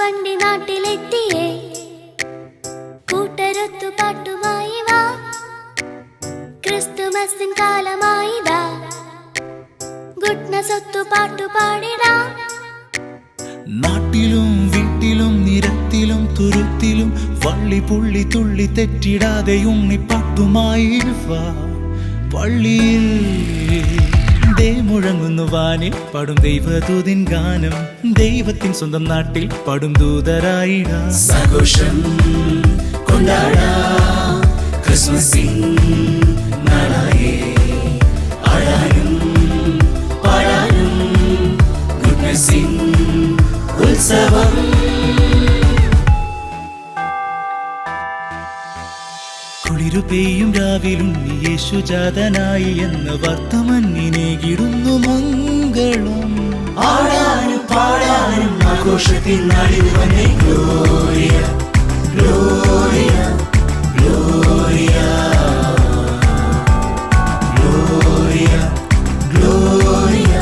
വണ്ടി നാട്ടിലെത്തിയേ, കൂട്ടരൊത്തു പാട്ടുമായി വാ, ക്രിസ്തുമസിൻ കാലമായിതാ, ഗുഡ്നസ് ഒത്തു പാട്ടുപാടിടാം. നാട്ടിലും വീട്ടിലും നിരത്തിലും തുരുത്തിലും വള്ളി പുള്ളി തുള്ളി തെറ്റിടാതെ ഉണ്ണിപ്പാട്ടുമായി വാ. പള്ളിയിൽ മുഴങ്ങുന്നു വാനിൽ പടും ദൈവദൂതിൻ ഗാനം, ദൈവത്തിൻ സ്വന്തം നാട്ടിൽ പടും ദൂതരായിടാം. ആഘോഷം കൊണ്ടാടാം ക്രിസ്മസിൻ നാളായേ, ആടാനും പാടാനും ഗുഡ്നസിൻ ഉത്സവം. കുളിരു പെയ്യും രാവിലുണ്ണി യേശുജാതനായി എന്ന വർത്തമന്നിനേകിടുന്നു മംഗളം. ആടാനും പാടാനും ആഘോഷത്തിൻ നാളിവനെ gloria gloria gloria gloria gloria.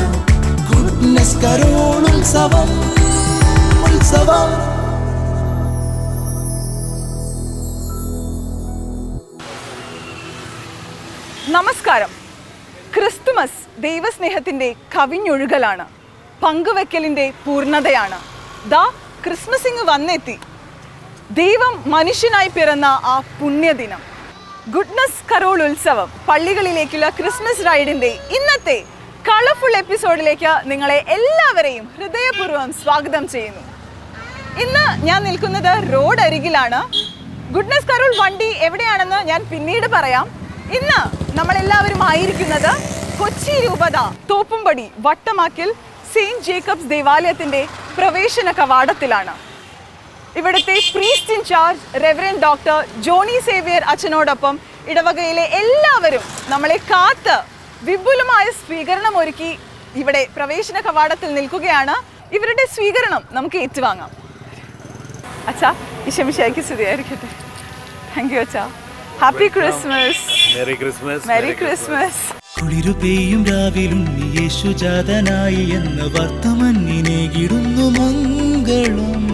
Goodness carol ഉത്സവം ഉത്സവം. നമസ്കാരം. ക്രിസ്തുമസ് ദൈവസ്നേഹത്തിൻ്റെ കവിഞ്ഞൊഴുകലാണ്, പങ്കുവെക്കലിൻ്റെ പൂർണ്ണതയാണ്. ദാ ക്രിസ്മസിങ് വന്നെത്തി. ദൈവം മനുഷ്യനായി പിറന്ന ആ പുണ്യദിനം. ഗുഡ്നസ് കരോൾ ഉത്സവം പള്ളികളിലേക്കുള്ള ക്രിസ്മസ് റൈഡിൻ്റെ ഇന്നത്തെ കളർഫുൾ എപ്പിസോഡിലേക്ക് നിങ്ങളെ എല്ലാവരെയും ഹൃദയപൂർവ്വം സ്വാഗതം ചെയ്യുന്നു. ഇന്ന് ഞാൻ നിൽക്കുന്നത് റോഡ് അരികിലാണ്. ഗുഡ്നസ് കരോൾ വണ്ടി എവിടെയാണെന്ന് ഞാൻ പിന്നീട് പറയാം. ഇന്ന് നമ്മളെല്ലാവരും ആയിരിക്കുന്നത് കൊച്ചി രൂപത തോപ്പുംപടി വട്ടമാക്കിൽ സെയിൻറ്റ് ജേക്കബ്സ് ദേവാലയത്തിൻ്റെ പ്രവേശന കവാടത്തിലാണ്. ഇവിടുത്തെ priest in-charge reverend doctor Johnny Xavier അച്ഛനോടൊപ്പം ഇടവകയിലെ എല്ലാവരും നമ്മളെ കാത്ത് വിപുലമായ സ്വീകരണം ഒരുക്കി ഇവിടെ പ്രവേശന കവാടത്തിൽ നിൽക്കുകയാണ്. ഇവരുടെ സ്വീകരണം നമുക്ക് ഏറ്റുവാങ്ങാം. അച്ഛാ, ഈശോമിശിഹായ്ക്ക് സ്തുതിയായിരിക്കട്ടെ. താങ്ക് യു അച്ഛാ. Happy Christmas. Merry Christmas. Merry Christmas. കുളിരു പെയ്യും രാവിലുണ്ണി യേശുജാതനായി എന്ന വർത്തമന്നിനേകിടുന്നു മംഗളം.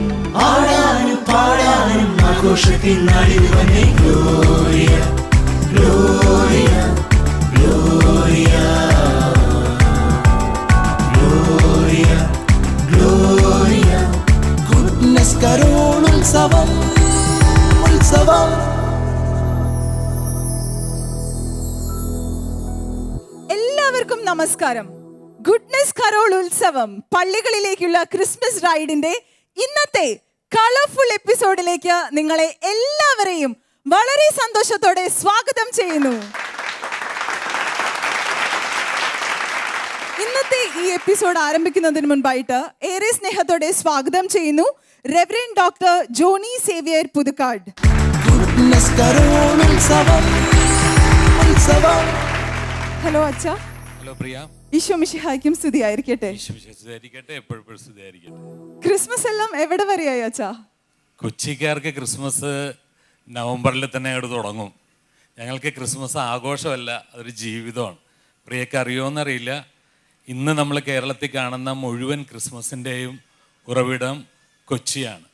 ആടാനും പാടാനും ആഘോഷത്തിൻ നാളിവനെ gloria gloria gloria gloria gloria. Goodness carol ഉത്സവം ഉത്സവം. എല്ലാവർക്കും നമസ്കാരം. ഗുഡ്നസ് കരോൾ ഉത്സവം പള്ളികളിലേക്കുള്ള ക്രിസ്മസ് റൈഡിന്റെ ഇന്നത്തെ കളർഫുൾ എപ്പിസോഡിലേക്ക് നിങ്ങളെ എല്ലാവരെയും വളരെ സന്തോഷത്തോടെ സ്വാഗതം ചെയ്യുന്നു. ഇന്നത്തെ ഈ എപ്പിസോഡ് ആരംഭിക്കുന്നതിന് മുൻപായിട്ട് ഏറെ സ്നേഹത്തോടെ സ്വാഗതം ചെയ്യുന്നു reverend doctor Johnny Xavier Puthukkad. Hello അച്ഛ. ഹലോ പ്രിയ. ഈശോമിശിഹായ്ക്കും സ്തുതിയായിരിക്കട്ടെ. എപ്പോഴും സ്തുതിയായിരിക്കട്ടെ. ക്രിസ്മസ് എല്ലാം എവിടെ വരെയായി അച്ഛാ? കൊച്ചിക്കാർക്ക് ക്രിസ്മസ് നവംബറിൽ തന്നെ അവിടെ തുടങ്ങും. ഞങ്ങൾക്ക് ക്രിസ്മസ് ആഘോഷമല്ല, അതൊരു ജീവിതമാണ്. പ്രിയക്ക് അറിയുമോയെന്നറിയില്ല, ഇന്ന് നമ്മൾ കേരളത്തിൽ കാണുന്ന മുഴുവൻ ക്രിസ്മസിൻ്റെയും ഉറവിടം കൊച്ചിയാണ്.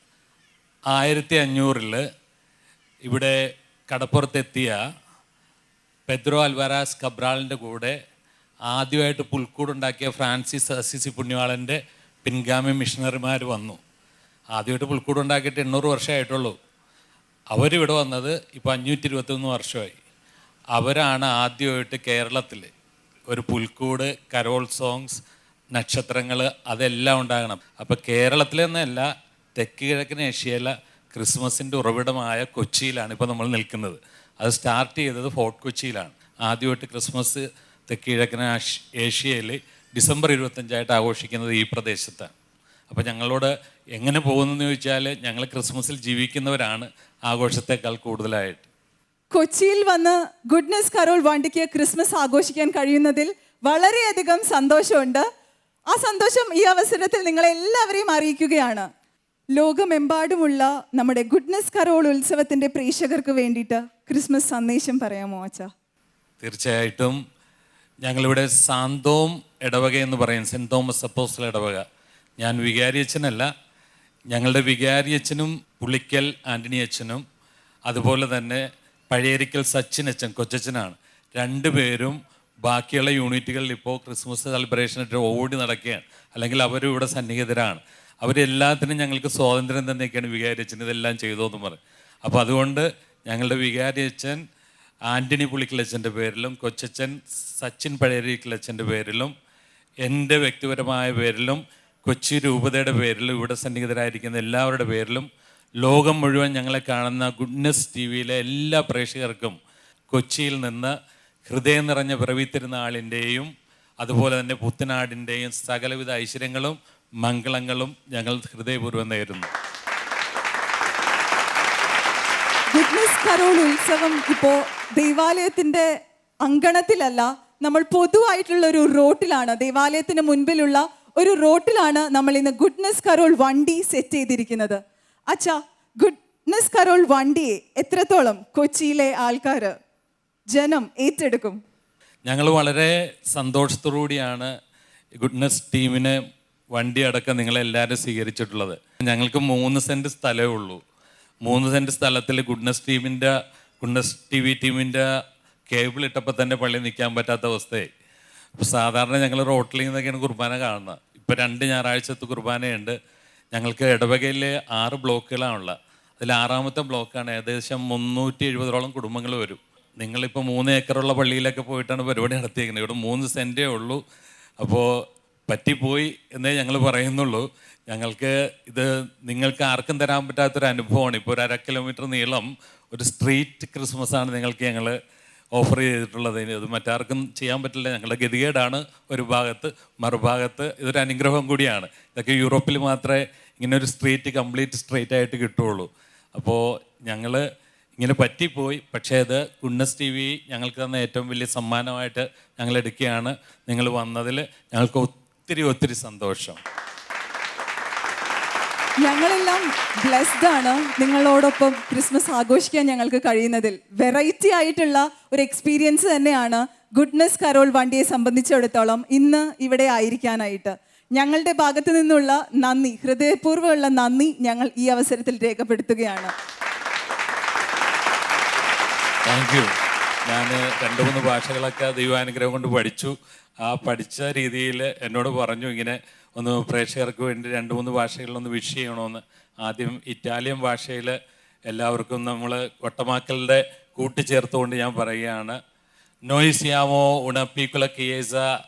1500 ഇവിടെ കടപ്പുറത്തെത്തിയ പെദ്രോ അൽവാരാസ് കബ്രാളിൻ്റെ കൂടെ ആദ്യമായിട്ട് പുൽക്കൂടുണ്ടാക്കിയ ഫ്രാൻസിസ് അസിസി പുണ്യവാളൻ്റെ പിൻഗാമി മിഷണറിമാർ വന്നു. ആദ്യമായിട്ട് പുൽക്കൂടുണ്ടാക്കിയിട്ട് 800 വർഷമായിട്ടുള്ളൂ. അവരിവിടെ വന്നത് ഇപ്പോൾ 521 വർഷമായി. അവരാണ് ആദ്യമായിട്ട് കേരളത്തിൽ ഒരു പുൽക്കൂട്, കരോൾ സോങ്സ്, നക്ഷത്രങ്ങൾ അതെല്ലാം ഉണ്ടാകണം. അപ്പോൾ കേരളത്തിൽ നിന്നല്ല, തെക്ക് കിഴക്കൻ ഏഷ്യയിലെ ക്രിസ്മസിൻ്റെ ഉറവിടമായ കൊച്ചിയിലാണ് ഇപ്പോൾ നമ്മൾ നിൽക്കുന്നത്. അത് സ്റ്റാർട്ട് ചെയ്തത് ഫോർട്ട് കൊച്ചിയിലാണ്. ആദ്യമായിട്ട് ക്രിസ്മസ് തെക്ക് കിഴക്കൻ ഏഷ്യയിൽ ഡിസംബർ 25 ആഘോഷിക്കുന്നത് ഈ പ്രദേശത്താണ്. അപ്പോൾ ഞങ്ങളോട് എങ്ങനെ പോകുന്നതെന്ന് ചോദിച്ചാൽ, ഞങ്ങൾ ക്രിസ്മസിൽ ജീവിക്കുന്നവരാണ് ആഘോഷത്തെക്കാൾ കൂടുതലായിട്ട്. കൊച്ചിയിൽ വന്ന് ഗുഡ്നസ് കരോൾ വണ്ടിക്ക് ക്രിസ്മസ് ആഘോഷിക്കാൻ കഴിയുന്നതിൽ വളരെയധികം സന്തോഷമുണ്ട്. ആ സന്തോഷം ഈ അവസരത്തിൽ നിങ്ങളെല്ലാവരെയും അറിയിക്കുകയാണ്. ലോകമെമ്പാടുമുള്ള നമ്മുടെ ഗുഡ്നസ് കരോൾ ഉത്സവത്തിൻ്റെ പ്രേക്ഷകർക്ക് വേണ്ടിയിട്ട് ക്രിസ്മസ് സന്ദേശം പറയാമോ അച്ഛാ? തീർച്ചയായിട്ടും. ഞങ്ങളിവിടെ സാന്തോം ഇടവക എന്ന് പറയും, സെൻറ്റ് തോമസ് അപ്പോസ്തല ഇടവക. ഞാൻ വികാരി അച്ഛനല്ല, ഞങ്ങളുടെ വികാരി അച്ഛനും പുളിക്കൽ ആൻ്റണി അച്ഛനും അതുപോലെ തന്നെ പഴയരിക്കൽ സച്ചിൻ അച്ഛൻ കൊച്ചച്ഛനാണ്. രണ്ടുപേരും ബാക്കിയുള്ള യൂണിറ്റുകളിൽ ഇപ്പോൾ ക്രിസ്മസ് സെലിബ്രേഷനായിട്ട് ഓടി നടക്കുകയാണ്, അല്ലെങ്കിൽ അവരും ഇവിടെ സന്നിഹിതരാണ്. അവരെല്ലാത്തിനും ഞങ്ങൾക്ക് സ്വാതന്ത്ര്യം തന്നെയൊക്കെയാണ് വികാരി അച്ഛൻ ഇതെല്ലാം ചെയ്തോന്ന് പറയും. അപ്പോൾ അതുകൊണ്ട് ഞങ്ങളുടെ വികാരി അച്ഛൻ ആൻ്റണി പുളിക്കലച്ഛൻ്റെ പേരിലും കൊച്ചച്ഛൻ സച്ചിൻ പഴയരിക്കലച്ഛൻ്റെ പേരിലും എൻ്റെ വ്യക്തിപരമായ പേരിലും കൊച്ചി രൂപതയുടെ പേരിലും ഇവിടെ സന്നിഹിതരായിരിക്കുന്ന എല്ലാവരുടെ പേരിലും ലോകം മുഴുവൻ ഞങ്ങളെ കാണുന്ന ഗുഡ്നെസ് ടി വിയിലെ എല്ലാ പ്രേക്ഷകർക്കും കൊച്ചിയിൽ നിന്ന് ഹൃദയം നിറഞ്ഞ പിറവി തിരുനാളിൻ്റെയും അതുപോലെ തന്നെ പുത്തനാടിൻ്റെയും സകലവിധ ഐശ്വര്യങ്ങളും മംഗളങ്ങളും ഞങ്ങൾ ഹൃദയപൂർവ്വം നേരുന്നു. ഗുഡ്നസ് കരോൾ ഉത്സവം ഇപ്പോൾ ദൈവാലയത്തിൻ്റെ അങ്കണത്തിലല്ല, നമ്മൾ പൊതുവായിട്ടുള്ള ഒരു റോട്ടിലാണ്, ദേവാലയത്തിന് മുൻപിലുള്ള ഒരു റോട്ടിലാണ് നമ്മൾ ഇന്ന് ഗുഡ്നസ് കരോൾ വണ്ടി സെറ്റ് ചെയ്തിരിക്കുന്നത്. അച്ഛാ, ഗുഡ്നസ് കരോൾ വണ്ടിയെ എത്രത്തോളം കൊച്ചിയിലെ ആൾക്കാർ ജനം ഏറ്റെടുക്കും? ഞങ്ങൾ വളരെ സന്തോഷത്തോടുകൂടിയാണ് ഗുഡ്നസ് ടീമിനെ വണ്ടി അടക്കം നിങ്ങളെല്ലാവരും സ്വീകരിച്ചിട്ടുള്ളത്. ഞങ്ങൾക്ക് 3 സെൻറ്റ് സ്ഥലമേ ഉള്ളൂ. 3 സെൻറ്റ് സ്ഥലത്തിൽ ഗുഡ്നസ് ടി വി ടീമിൻ്റെ കേബിൾ ഇട്ടപ്പോൾ തന്നെ പള്ളി നിൽക്കാൻ പറ്റാത്ത അവസ്ഥയായി. അപ്പോൾ സാധാരണ ഞങ്ങൾ റോട്ടിൽ നിന്നൊക്കെയാണ് കുർബാന കാണുന്നത്. ഇപ്പോൾ 2 ഞായറാഴ്ചത്തെ കുർബാനയുണ്ട്. ഞങ്ങൾക്ക് ഇടവകയിൽ 6 ബ്ലോക്കുകളാണുള്ളത്. അതിൽ 6ാമത്തെ ബ്ലോക്കാണ്. ഏകദേശം 370ഓളം കുടുംബങ്ങൾ വരും. നിങ്ങളിപ്പോൾ 3 ഏക്കറുള്ള പള്ളിയിലൊക്കെ പോയിട്ടാണ് പരിപാടി നടത്തിയിരിക്കുന്നത്. ഇവിടെ 3 സെൻറ്റേ ഉള്ളൂ. അപ്പോൾ പറ്റിപ്പോയി എന്നേ ഞങ്ങൾ പറയുന്നുള്ളൂ. ഞങ്ങൾക്ക് ഇത് നിങ്ങൾക്ക് ആർക്കും തരാൻ പറ്റാത്തൊരു അനുഭവമാണ്. ഇപ്പോൾ ഒരു 1/2 കിലോമീറ്റർ നീളം ഒരു സ്ട്രീറ്റ് ക്രിസ്മസാണ് നിങ്ങൾക്ക് ഞങ്ങൾ ഓഫർ ചെയ്തിട്ടുള്ളത്. അത് മറ്റാർക്കും ചെയ്യാൻ പറ്റില്ല. ഞങ്ങളുടെ ഗതികേടാണ് ഒരു ഭാഗത്ത്, മറുഭാഗത്ത് ഇതൊരു അനുഗ്രഹം കൂടിയാണ്. ഇതൊക്കെ യൂറോപ്പിൽ മാത്രമേ ഇങ്ങനെ ഒരു സ്ട്രീറ്റ് കംപ്ലീറ്റ് സ്ട്രേറ്റ് ആയിട്ട് കിട്ടുകയുള്ളൂ. അപ്പോൾ ഞങ്ങൾ ഇങ്ങനെ പറ്റിപ്പോയി. പക്ഷേ അത് ഗുഡ്നസ് ടി വി ഞങ്ങൾക്ക് തന്ന ഏറ്റവും വലിയ സമ്മാനമായിട്ട് ഞങ്ങൾ എടുക്കുകയാണ്. നിങ്ങൾ വന്നതിൽ ഞങ്ങൾക്ക് ഒത്തിരി സന്തോഷം. ഞങ്ങളെല്ലാം ബ്ലെസ്ഡ് ആണ് നിങ്ങളോടൊപ്പം ക്രിസ്മസ് ആഘോഷിക്കാൻ ഞങ്ങൾക്ക് കഴിയുന്നതിൽ. വെറൈറ്റി ആയിട്ടുള്ള ഒരു എക്സ്പീരിയൻസ് തന്നെയാണ് ഗുഡ്നസ് കരോൾ വണ്ടിയെ സംബന്ധിച്ചിടത്തോളം ഇന്ന് ഇവിടെ ആയിരിക്കാനായിട്ട്. ഞങ്ങളുടെ ഭാഗത്തു നിന്നുള്ള നന്ദി, ഹൃദയപൂർവ്വമുള്ള നന്ദി ഞങ്ങൾ ഈ അവസരത്തിൽ രേഖപ്പെടുത്തുകയാണ്. Thank you. ഞാൻ 2-3 ഭാഷകളൊക്കെ ദൈവാനുഗ്രഹം കൊണ്ട് പഠിച്ചു. ആ പഠിച്ച രീതിയിൽ എന്നോട് പറഞ്ഞു ഇങ്ങനെ ഒന്ന് പ്രേക്ഷകർക്ക് വേണ്ടി 2-3 ഭാഷകളിലൊന്ന് വിഷ് ചെയ്യണമെന്ന്. ആദ്യം ഇറ്റാലിയൻ ഭാഷയിൽ എല്ലാവർക്കും നമ്മൾ ഒട്ടമാക്കലിൻ്റെ കൂട്ടിച്ചേർത്തുകൊണ്ട് ഞാൻ പറയുകയാണ്. Noi siamo una piccola chiesa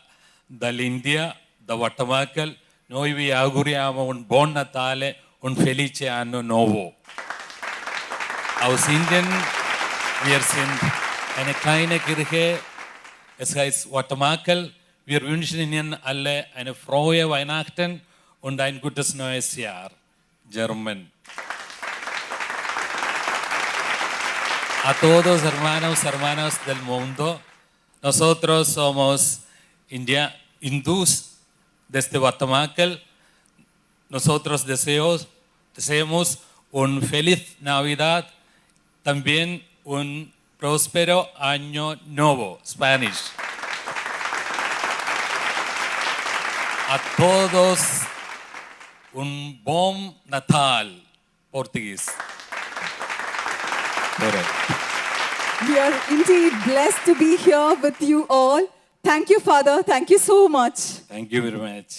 dall'India, da Wattamaccal. Noi vi auguriamo un buon Natale, un felice anno nuovo. Aus Indien, wir sind eine kleine Kirche, es heißt Wattamaccal. Wir wünschen Ihnen alle eine frohe Weihnachten und ein gutes neues Jahr. German. A todos hermanos del mundo, nosotros somos hindús desde Wattamaccal. Nosotros deseamos un feliz Navidad, también un próspero año nuevo, Spanish. A todos un bom Natal, Portuguese. We are indeed blessed to be here with you all. Thank you, Father. Thank you so much. Thank you very much.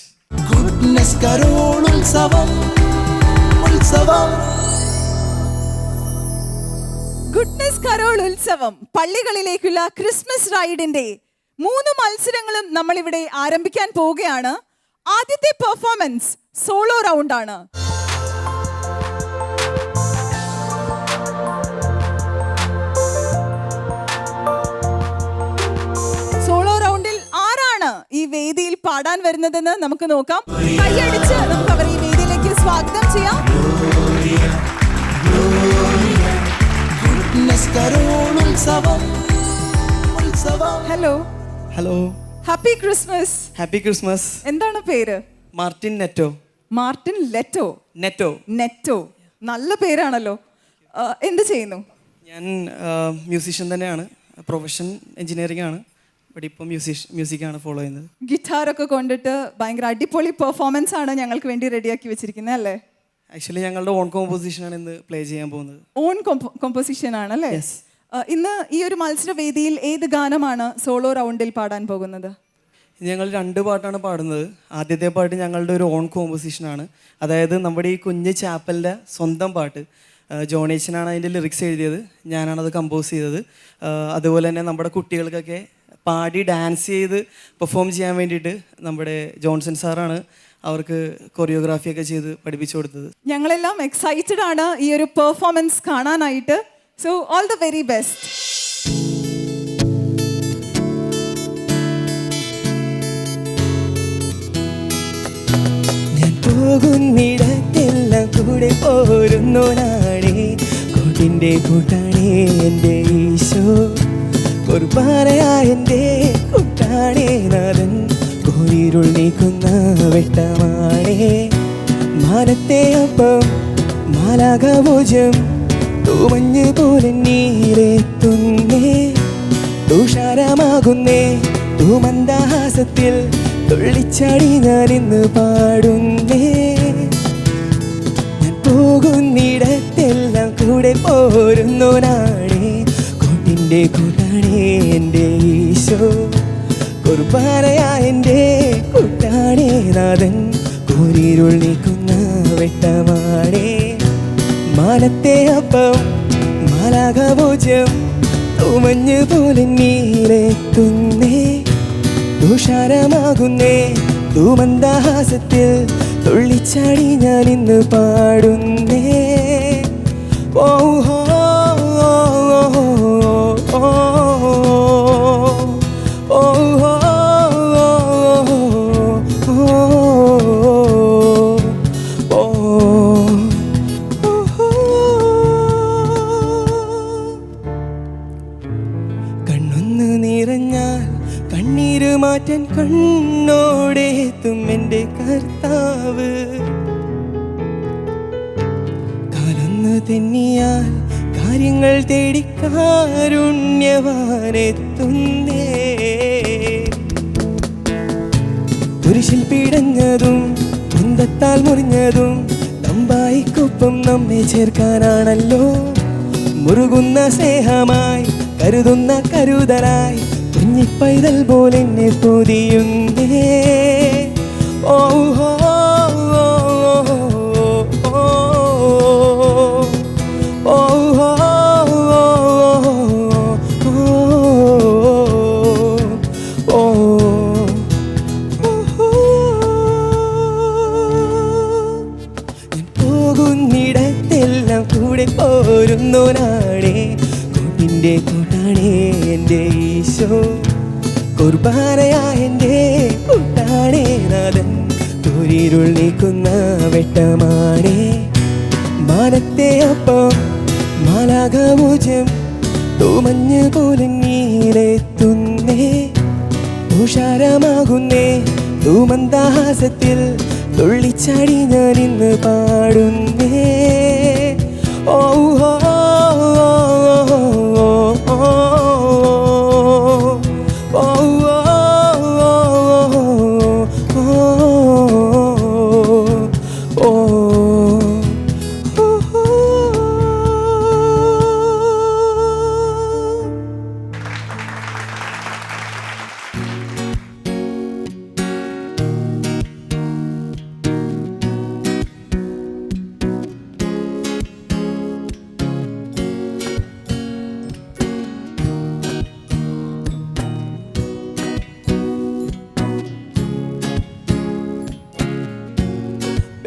Goodness carol ഉത്സവം. Goodness carol ഉത്സവം പള്ളികളിലേക്കുള്ള Christmas റൈഡിന്റെ 3 മത്സരങ്ങളും നമ്മൾ ഇവിടെ ആരംഭിക്കാൻ പോവുകയാണ്. ആദ്യത്തെ performance solo round ആണ്. Solo റൗണ്ടിൽ ആരാണ് ഈ വേദിയിൽ പാടാൻ വരുന്നതെന്ന് നമുക്ക് നോക്കാം. കൈയടിച്ച് നമുക്ക് അവർ ഈ വേദിയിലേക്ക് സ്വാഗതം ചെയ്യാം. ഗുഡ്നസ് കരോൾ ഉത്സവം. Hello, hello, happy Christmas. Happy Christmas. എന്താണ് പേര്? Martin Neto. Martin Leto. Neto. Neto, നല്ല പേരാണല്ലോ. എന്ത് ചെയ്യുന്നു? ഞാൻ മ്യൂസീഷ്യൻ തന്നെയാണ്. പ്രൊഫഷൻ എഞ്ചിനീയറിംഗ് ആണ്. ഇവിടെ ഇപ്പം മ്യൂസിക്കാണ് ഫോളോ ചെയ്യുന്നത്. ഗിറ്റാറൊക്കെ കൊണ്ടിട്ട് ഭയങ്കര അടിപൊളി പെർഫോമൻസ് ആണ് ഞങ്ങൾക്ക് വേണ്ടി റെഡിയാക്കി വെച്ചിരിക്കുന്നത് അല്ലേ? ആക്ച്വലി ഞങ്ങളുടെ ഓൺ കോമ്പോസിഷനാണ് ഇന്ന് പ്ലേ ചെയ്യാൻ പോകുന്നത്. ഓൺ കോമ്പോസിഷൻ ആണല്ലേ? Yes. ഇന്ന് ഈ ഒരു മത്സരവേദിയിൽ ഏത് ഗാനമാണ് സോളോ റൗണ്ടിൽ പാടാൻ പോകുന്നത്? ഞങ്ങൾ 2 പാട്ടാണ് പാടുന്നത്. ആദ്യത്തെ പാട്ട് ഞങ്ങളുടെ ഒരു ഓൺ കോമ്പോസിഷനാണ്. അതായത് നമ്മുടെ ഈ കുഞ്ഞ് ചാപ്പലിൻ്റെ സ്വന്തം പാട്ട്. ജോണേച്ചനാണ് അതിൻ്റെ ലിറിക്സ് എഴുതിയത്, ഞാനാണത് കമ്പോസ് ചെയ്തത്. അതുപോലെ തന്നെ നമ്മുടെ കുട്ടികൾക്കൊക്കെ പാടി ഡാൻസ് ചെയ്ത് പെർഫോം ചെയ്യാൻ വേണ്ടിയിട്ട് നമ്മുടെ ജോൺസൺ സാറാണ് അവർക്ക് കൊറിയോഗ്രാഫിയൊക്കെ ചെയ്ത് പഠിപ്പിച്ചു കൊടുത്തത്. ഞങ്ങളെല്ലാം എക്സൈറ്റഡ് ആണ് ഈ ഒരു പെർഫോമൻസ് കാണാനായിട്ട്. So all the very best. ഞാൻ പോകുന്നിടത്തെല്ലാം കൂടെ പോരുന്നോനാണേ, കൂട്ടിൻ്റെ കൂട്ടാണേ എൻ്റെ ഈശോ, കുർബാനയായ എൻ്റെ കൂട്ടാണേ നാഥൻ, കോരിരുൾ നീക്കുന്ന വെട്ടമാണേ, മാനത്തെ അപ്പം മാലാകഭോജം തൂമഞ്ഞ് പോലെ നീരെത്തുന്നേ, തുഷാരമാകുന്നേ തൂമന്ദഹാസത്തിൽ തുള്ളിച്ചാടി ഞാനിന്ന് പാടുന്നേ. ഞാൻ പോകുന്നിടത്തെല്ലാം കൂടെ പോരുന്നോനാണേ, കൂട്ടിൻ്റെ കൂട്ടാണേ എൻ്റെ ഈശോ, കുർബാനയായ എൻ്റെ കൂട്ടാണേ നാഥൻ, കോരിരുൾ നീക്കുന്ന വെട്ടമാണേ, മാനത്തെ അപ്പം മാലാകഭോജം തൂമഞ്ഞ് പോലെ നീരെത്തുന്നേ, തുഷാരമാകുന്നേ തൂമന്ദഹാസത്തിൽ തുള്ളിച്ചാടി ഞാനിന്ന് പാടുന്നേ. ഓ ഹോ ഓ ഓ കണ്ണൊന്ന് നിറഞ്ഞാൽ കണ്ണീര് മാറ്റാൻ കണ്ണോടെത്തും എൻ്റെ കർത്താവ്, കാലൊന്ന് തെന്നിയാൽ കാര്യങ്ങൾ തേടി കാരുണ്യവാനെത്തുന്നേ, കുരിശിൽ പിടഞ്ഞതും കുന്തത്താൽ മുറിഞ്ഞതും തമ്പായിക്കൊപ്പം നമ്മെ ചേർക്കാനാണല്ലോ, മുറുകുന്ന സ്നേഹമായി കരുതുന്ന കരുതലായി കുഞ്ഞിപ്പൈതൽ പോലെ എന്നെ പൊതിയുന്നേ. ഓ ഹോ പോകുന്നിടത്തെല്ലാം കൂടെ പോരുന്നോനാണേ, കൂട്ടിൻ്റെ കൂട്ടാണേ എൻ്റെ ഈശോ, കുർബാനയായ എൻ്റെ കൂട്ടാണേ നാഥൻ, കോരിരുൾ നീക്കുന്ന വെട്ടമാണേ, മാനത്തെ അപ്പം മാലാകഭോജം തൂമഞ്ഞ് പോലെ നീരെത്തുന്നേ, തുഷാരമാകുന്നേ തൂമന്ദഹാസത്തിൽ തുള്ളിച്ചാടി ഞാനിന്ന് പാടുന്നേ. ഓ ഹോ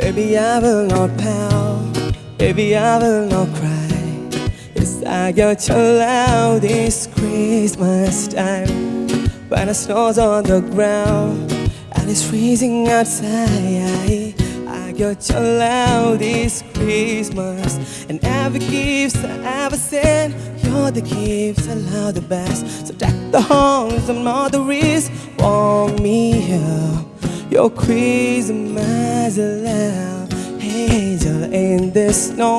Baby, I will not pout, baby, I will not cry. It's I got your love this Christmas time. When the snow's on the ground and it's freezing outside, I got your love this Christmas. And every gift I ever sent, you're the gifts I love the best. So deck the halls and mothers warm me up. Your Christmas love, angel in the snow,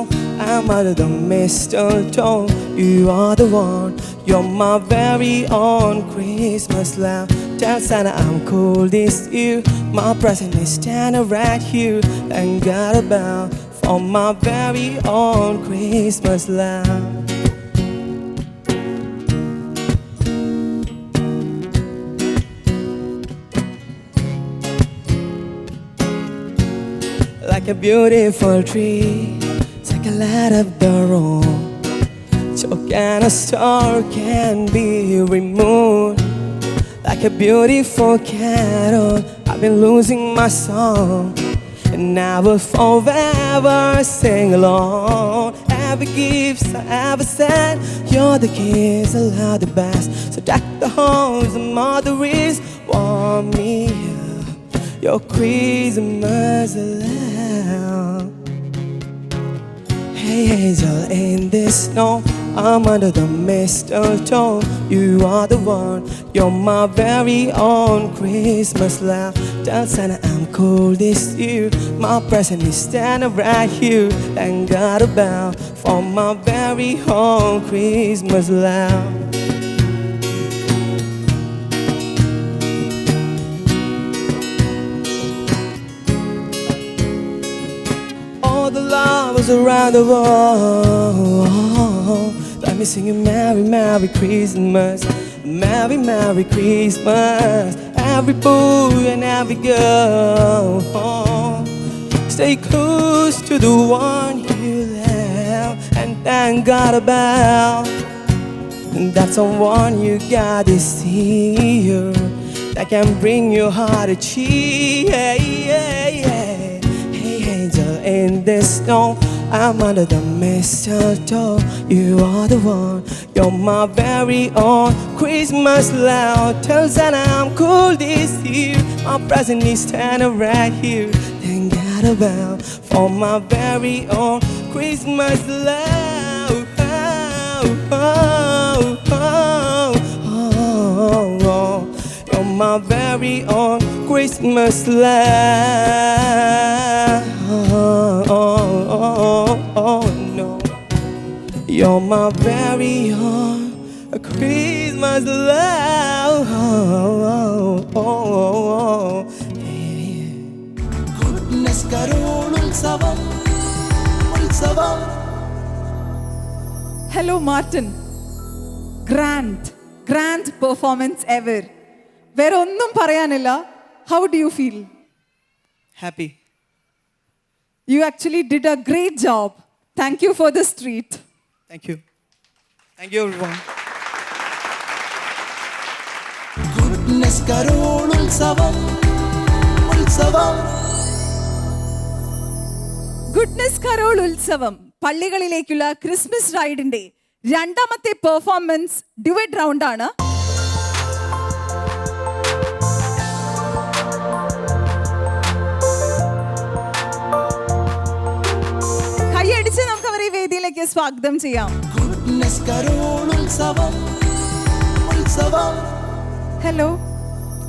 I'm under the mistletoe. You are the one, you're my very own Christmas love. Tell Santa I'm cool this year, my present is standing right here. And God about for my very own Christmas lamb. Like a beautiful tree, take a light of the road. Choke and a star can be removed. Like a beautiful carol, I've been losing my song, and I will forever sing along. Every gift I ever said, you're the gifts I love the best. So deck the halls and mother is warm me up, your Christmas lamb. Hey angel in the snow, I'm under the mistletoe. You are the one, you're my very own Christmas lamb. Tell Santa I'm cool this year, my present is standing right here. Thank God about for my very own Christmas lamb. All the lovers around the world, let me sing you Merry, Merry Christmas, Merry, Merry Christmas. Every boy and every girl, stay close to the one you love, and thank God about that someone you got this year that can bring your heart a cheer. In the snow, I'm under the mistletoe. You are the one, you're my very own Christmas lamb. Tell Santa I'm cool this year, my present is standing right here. Thank God about for my very own Christmas lamb. You're my very own Christmas lamb. No, you're my very own Christmas love. Goodness Carol Utsavam, Utsavam. Hello Martin. Grand performance ever. വേറെ ഒന്നും പറയാനില്ല. How do you feel? Happy. You actually did a great job. Thank you for this treat. Thank you. Thank you everyone. Goodness Carol Utsavam, Utsavam. Goodness carol ഉത്സവം പള്ളികളിലേക്കുള്ള Christmas റൈഡിന്റെ രണ്ടാമത്തെ performance duet round ആണ്. കൈയടിച്ച് നമുക്ക് അവരെ വേദിയിലേക്ക് സ്വാഗതം ചെയ്യാം. Goodness Carol Utsavam, Utsavam. Hello.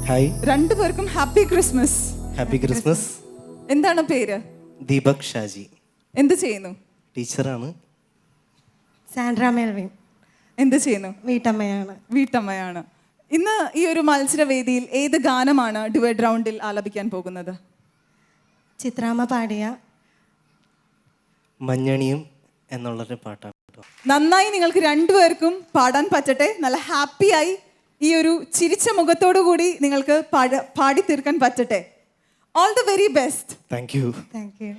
Hi. രണ്ടുപേർക്കും ഹാപ്പി ക്രിസ്മസ്. Happy Christmas. എന്താണ് പേര്? ദീപക് ഷാജി. എന്ത് ചെയ്യുന്നു? ടീച്ചറാണ്. Sandra Melvin. എന്ത് ചെയ്യുന്നു? വീട്ടമ്മയാണ്. ഇന്ന് ഈ ഒരു മത്സരവേദിയിൽ ഏത് ഗാനമാണ് ഡ്യുവറ്റ് റൗണ്ടിൽ ആലപിക്കാൻ പോകുന്നത്? ചിത്രാമ്മ പാടിയ മഞ്ഞണിയും എന്നുള്ളൊരു പാട്ടാണ്. നന്നായി നിങ്ങൾക്ക് രണ്ടുപേർക്കും പാടാൻ പറ്റട്ടെ. നല്ല ഹാപ്പിയായി ഈ ഒരു ചിരിച്ച മുഖത്തോടു കൂടി നിങ്ങൾക്ക് പാടി തീർക്കാൻ പറ്റട്ടെ. All the very best. Thank you. Thank you.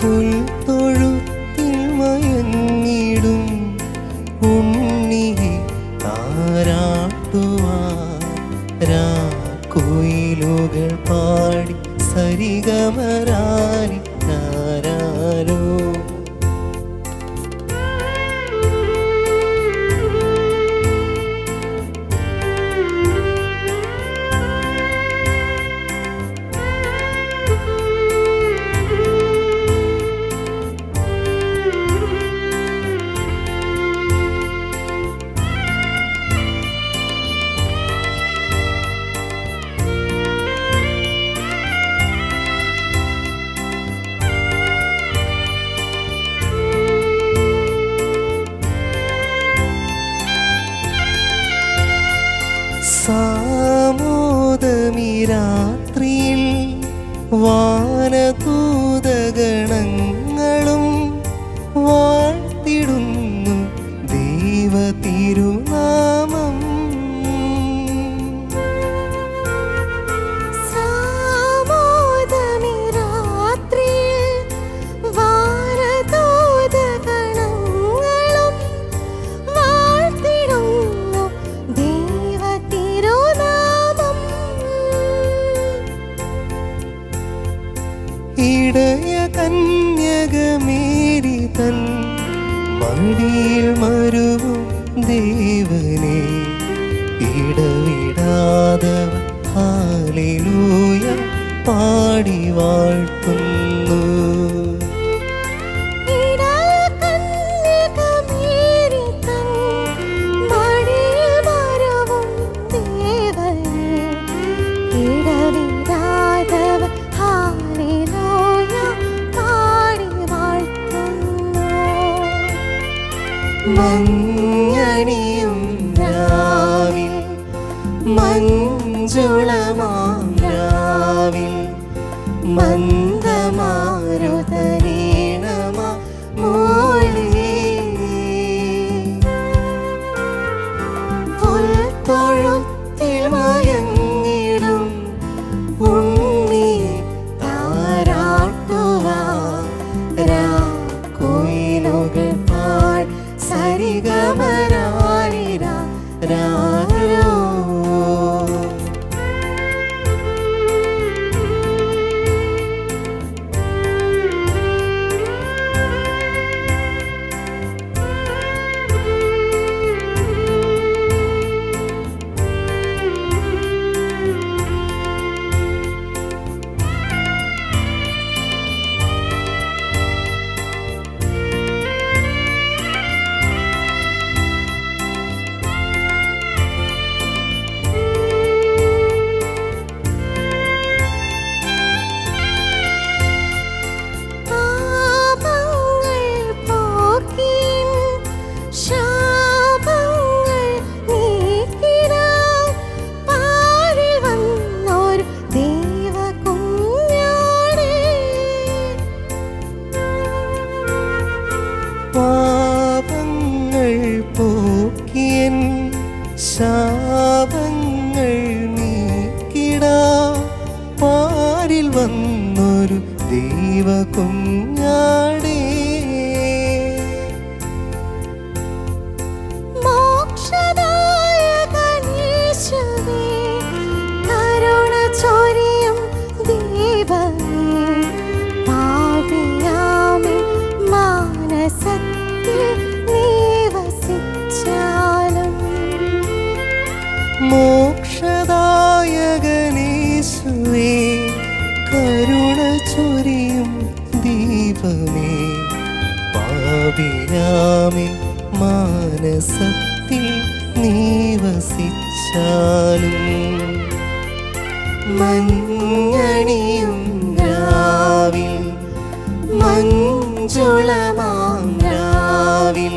പുൽത്തൊഴുത്തിൽ മയങ്ങിടും ഉണ്ണിയെ താരാട്ടുവാൻ പാടി സരിഗമരാരി താരാരോ. സാമോദമി രാത്രിയിൽ വാനദൂതഗണങ്ങളും വാഴ്ത്തിടുന്നു ദൈവതിരുനാമം. സാമോദമി രാത്രിയിൽ വാനദൂതഗണങ്ങളും വാഴ്ത്തിടുന്നു ദൈവതിരുനാമം. ഇടയ കന്യകമേരി തൻ മടിയിൽ മരുവും ദേവനെ ഇടവിടാതവ ഹല്ലേലൂയ പാടി വാഴ്ത്തുന്നു. മഞ്ഞണിയും രാവിൽ മഞ്ജുളമാം രാവിൽ മന്ദമാരുതനീണമാ മോളേ പുൽത്തൊഴുത്തിൽ മയങ്ങിടും ഉണ്ണി താരാട്ടുവാൻ രാക്കുയിലുകൾ പാടി സരിഗമരാരിരാ രാരോ. പാപങ്ങൾ പോക്കിയൻ ശാപങ്ങൾ നീക്കിടാൻ പാരിൽ വന്നൊരു ദൈവകുഞ്ഞാടേ. മോക്ഷദായകനീശുവേ കരുണ ചൊരിയും ദൈവമേ പാപിയാമി മാനസത്തിൽ നീ വസിച്ചാലും. മോക്ഷദായകനീശുവേ കരുണ ചൊരിയും ദീപമേ പാപിയാമിൻ മാനസത്തിൽ നീ വസിച്ചാലും. മഞ്ഞണിയും രാവിൽ മഞ്ജുളമാം രാവിൽ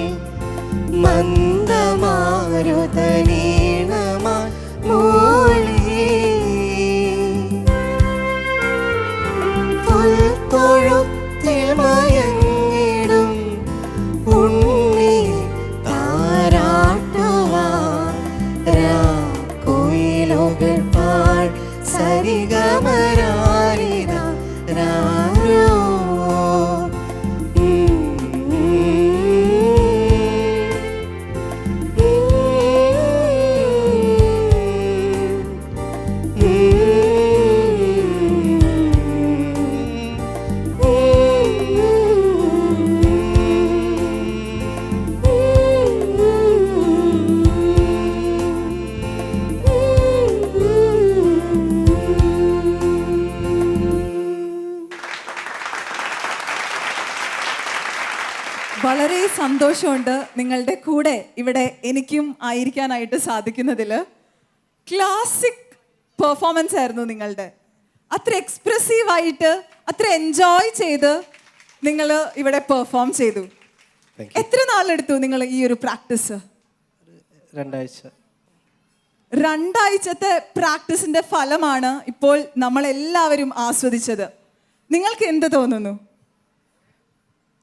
മന്ദമാരുതനീണമാ മോളേ പുൽത്തൊഴുത്തിൽ മയങ്ങിടും ഉണ്ണി താരാട്ടുവാൻ രാക്കുയിലുകൾ പാടി സരിഗമരാരിരാ രാരോ. വളരെ സന്തോഷമുണ്ട് നിങ്ങളുടെ കൂടെ ഇവിടെ എനിക്കും ആയിരിക്കാനായിട്ട് സാധിക്കുന്നതിൽ. ക്ലാസിക് പെർഫോമൻസ് ആയിരുന്നു നിങ്ങളുടെ. അത്ര എക്സ്പ്രസീവായിട്ട് അത്ര എൻജോയ് ചെയ്ത് നിങ്ങൾ ഇവിടെ പെർഫോം ചെയ്തു. എത്ര നാളെടുത്തു നിങ്ങൾ ഈ ഒരു പ്രാക്ടീസ്? 2 ആഴ്ചത്തെ പ്രാക്ടീസിന്റെ ഫലമാണ് ഇപ്പോൾ നമ്മളെല്ലാവരും ആസ്വദിച്ചത്. നിങ്ങൾക്ക് എന്ത് തോന്നുന്നു?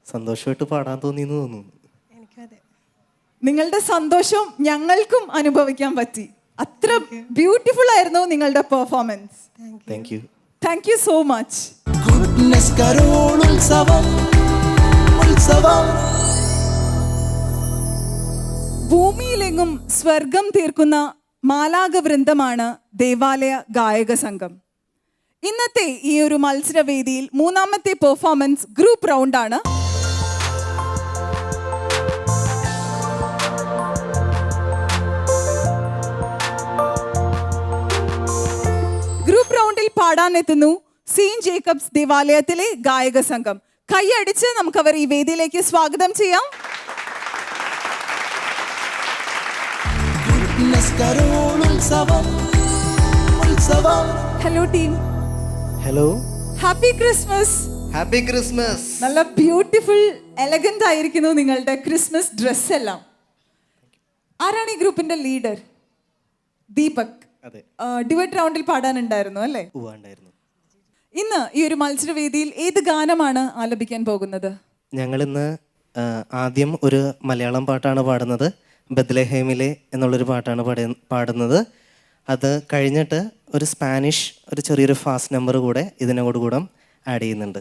സന്തോഷമായിട്ട് പാടാൻ തോന്നിയെന്ന് തോന്നുന്നു. നിങ്ങളുടെ സന്തോഷം ഞങ്ങൾക്കും അനുഭവിക്കാൻ പറ്റി. അത്ര ബ്യൂട്ടിഫുൾ ആയിരുന്നു നിങ്ങളുടെ performance. Thank you so much. Goodness carol ഉത്സവം ഉത്സവം. ഭൂമിയിലെങ്ങും സ്വർഗം തീർക്കുന്ന മാലാഖവൃന്ദമാണ് ദേവാലയ ഗായക സംഘം. ഇന്നത്തെ ഈ ഒരു മത്സരവേദിയിൽ 3ാമത്തെ പെർഫോമൻസ് ഗ്രൂപ്പ് റൗണ്ടാണ്. ഗ്രൂപ്പ് റൗണ്ടിൽ പാടാനെത്തുന്നു സെയിന്റ് ജേക്കബ്സ് ദേവാലയത്തിലെ ഗായക സംഘം. കൈയടിച്ച് നമുക്ക് അവർ ഈ വേദിയിലേക്ക് സ്വാഗതം ചെയ്യാം. Hello team. Hello. Happy Christmas. Happy Christmas. നല്ല ബ്യൂട്ടിഫുൾ എലഗന്റ് ആയിരിക്കുന്നു നിങ്ങളുടെ ക്രിസ്മസ് ഡ്രസ് എല്ലാം. ആരാണ് ഈ ഗ്രൂപ്പിന്റെ ലീഡർ? ദീപക്. ഡിബേറ്റ് റൗണ്ടിൽ പാടാനുണ്ടായിരുന്നു അല്ലേ? ഇന്ന് ഈ ഒരു മത്സരവേദിയിൽ ഏത് ഗാനമാണ് ആലപിക്കാൻ പോകുന്നത്? ഞങ്ങൾ ഇന്ന് ആദ്യം ഒരു മലയാളം പാട്ടാണ് പാടുന്നത്. ബത്ലഹേമിലെ എന്നുള്ളൊരു പാട്ടാണ് പാടുന്നത്. അത് കഴിഞ്ഞിട്ട് ഒരു സ്പാനിഷ് ഒരു ചെറിയൊരു ഫാസ്റ്റ് നമ്പർ കൂടെ ഇതിനോടുകൂടെ ആഡ് ചെയ്യുന്നുണ്ട്.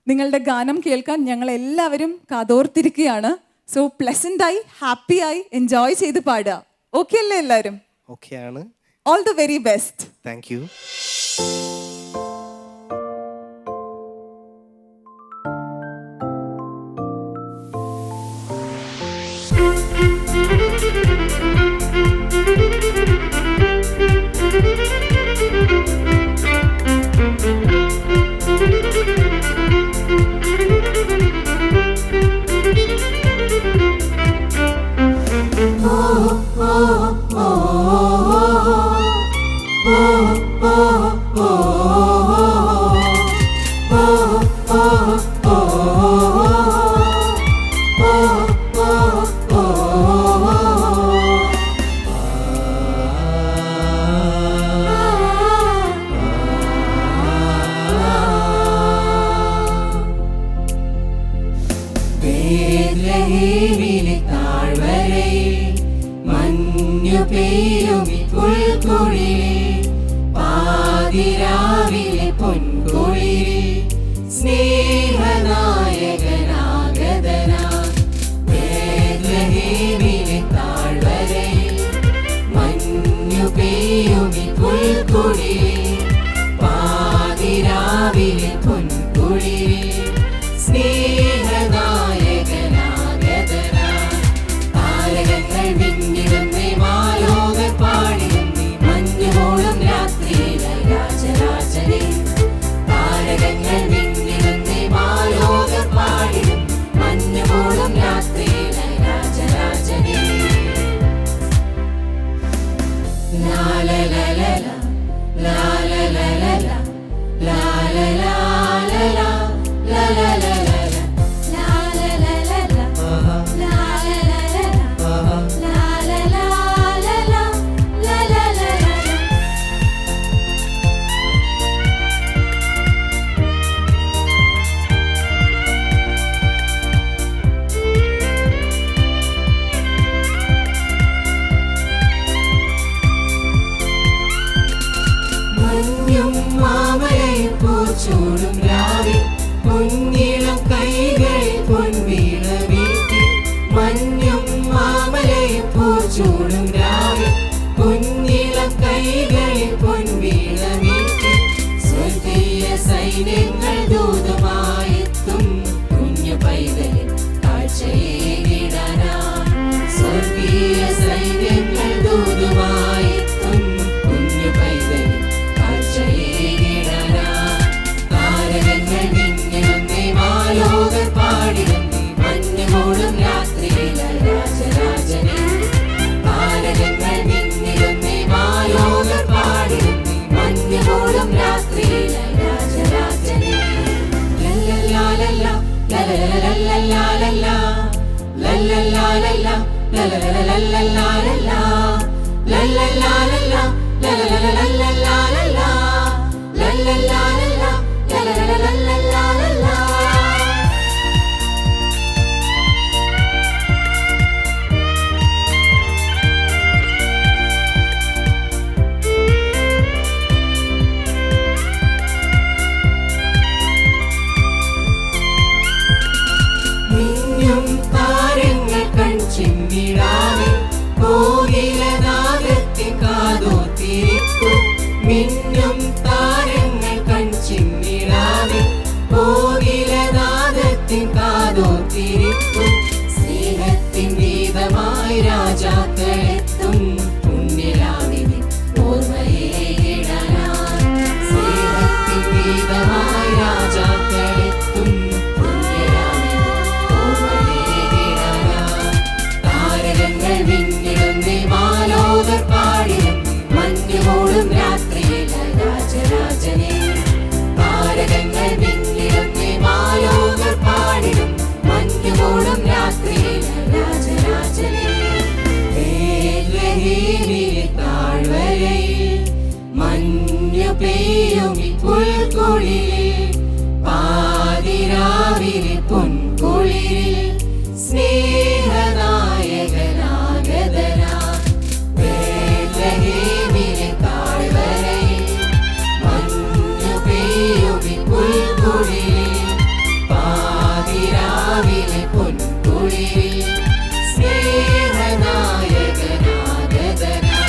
നിങ്ങളുടെ ഗാനം കേൾക്കാൻ ഞങ്ങൾ എല്ലാവരും കാതോർത്തിരിക്കുകയാണ്. സോ പ്ലസന്റായി ഹാപ്പിയായി എൻജോയ് ചെയ്ത് പാടുക. ഓക്കെ അല്ലേ എല്ലാവരും? ഓക്കെ ആണ്. All the very best. Thank U. പാടിടും നീ മഞ്ഞുമൂടും മിന്നും താരങ്ങൾ കൺചിമ്മിടാതെ കോകിലനാദത്തിൽ കാതോത്തിരിപ്പു. മിന്നും താരങ്ങൾ കൺചിമ്മിടാതെ കോകിലനാദത്തിൽ കാതോത്തിരിപ്പു. സ്നേഹത്തിൻ ഗീതമായി രാജാക്കളെത്തും പുണ്യരാവിനെ ഓർമ്മയേകിടാനായി. സ്നേഹത്തിൻ ഗീതമായി രാജാക്കളെത്തും പുണ്യരാവിനെ ഓർമ്മയേകിടാനായി. താരകങ്ങൾ വിണ്ണിടുന്നേ മാലോകർ പാടിടും മഞ്ഞുമൂടും രാത്രിയിലെ രാജരാജനെ. താരകങ്ങൾ വിണ്ണിടുന്നേ മാലോകർ പാടിടും മഞ്ഞുമൂടും രാത്രിയിലെ രാജരാജനെ. ബേത്ലഹേമിലെ താഴ്വരയിൽ മഞ്ഞു പെയ്യും ഈ പുൽക്കുളിരിൽ. പാതിരാവിലെ പൊൻകുളിരിൽ സ്നേഹനായകനാഗതനാ. ബേത്ലഹേമിലെ താഴ്വരയിൽ മഞ്ഞു പെയ്യും ഈ പുൽക്കുളിരിൽ. പാതിരാവിലെ പൊൻകുളിരിൽ സ്നേഹനായകനാഗതനാ.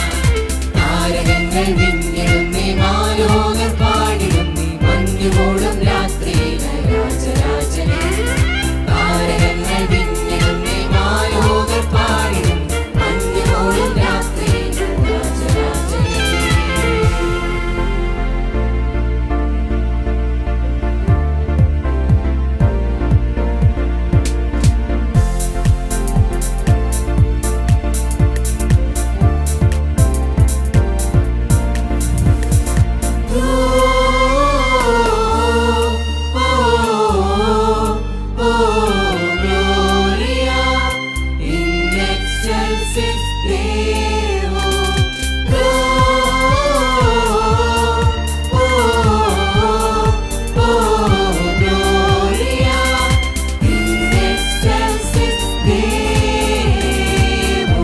താരകങ്ങൾ വിണ്ണിടുന്നേ മാലോകർ പാടിടുന്നേ മഞ്ഞുമൂടും രാത്രിയിലെ രാജരാജനെ. താരകങ്ങൾ വിണ്ണിടുന്നേ മാലോകർ പാടിടും മഞ്ഞുമൂടും രാത്രിയിലെ രാജരാജനെ. Gloria in excelsis Deo. Gloria in excelsis Deo.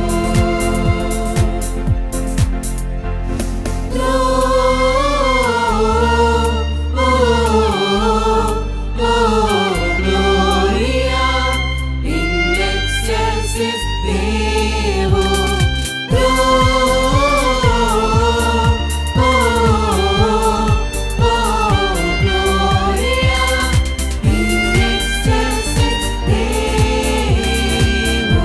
Gloria in excelsis Deo. Gloria in excelsis Deo.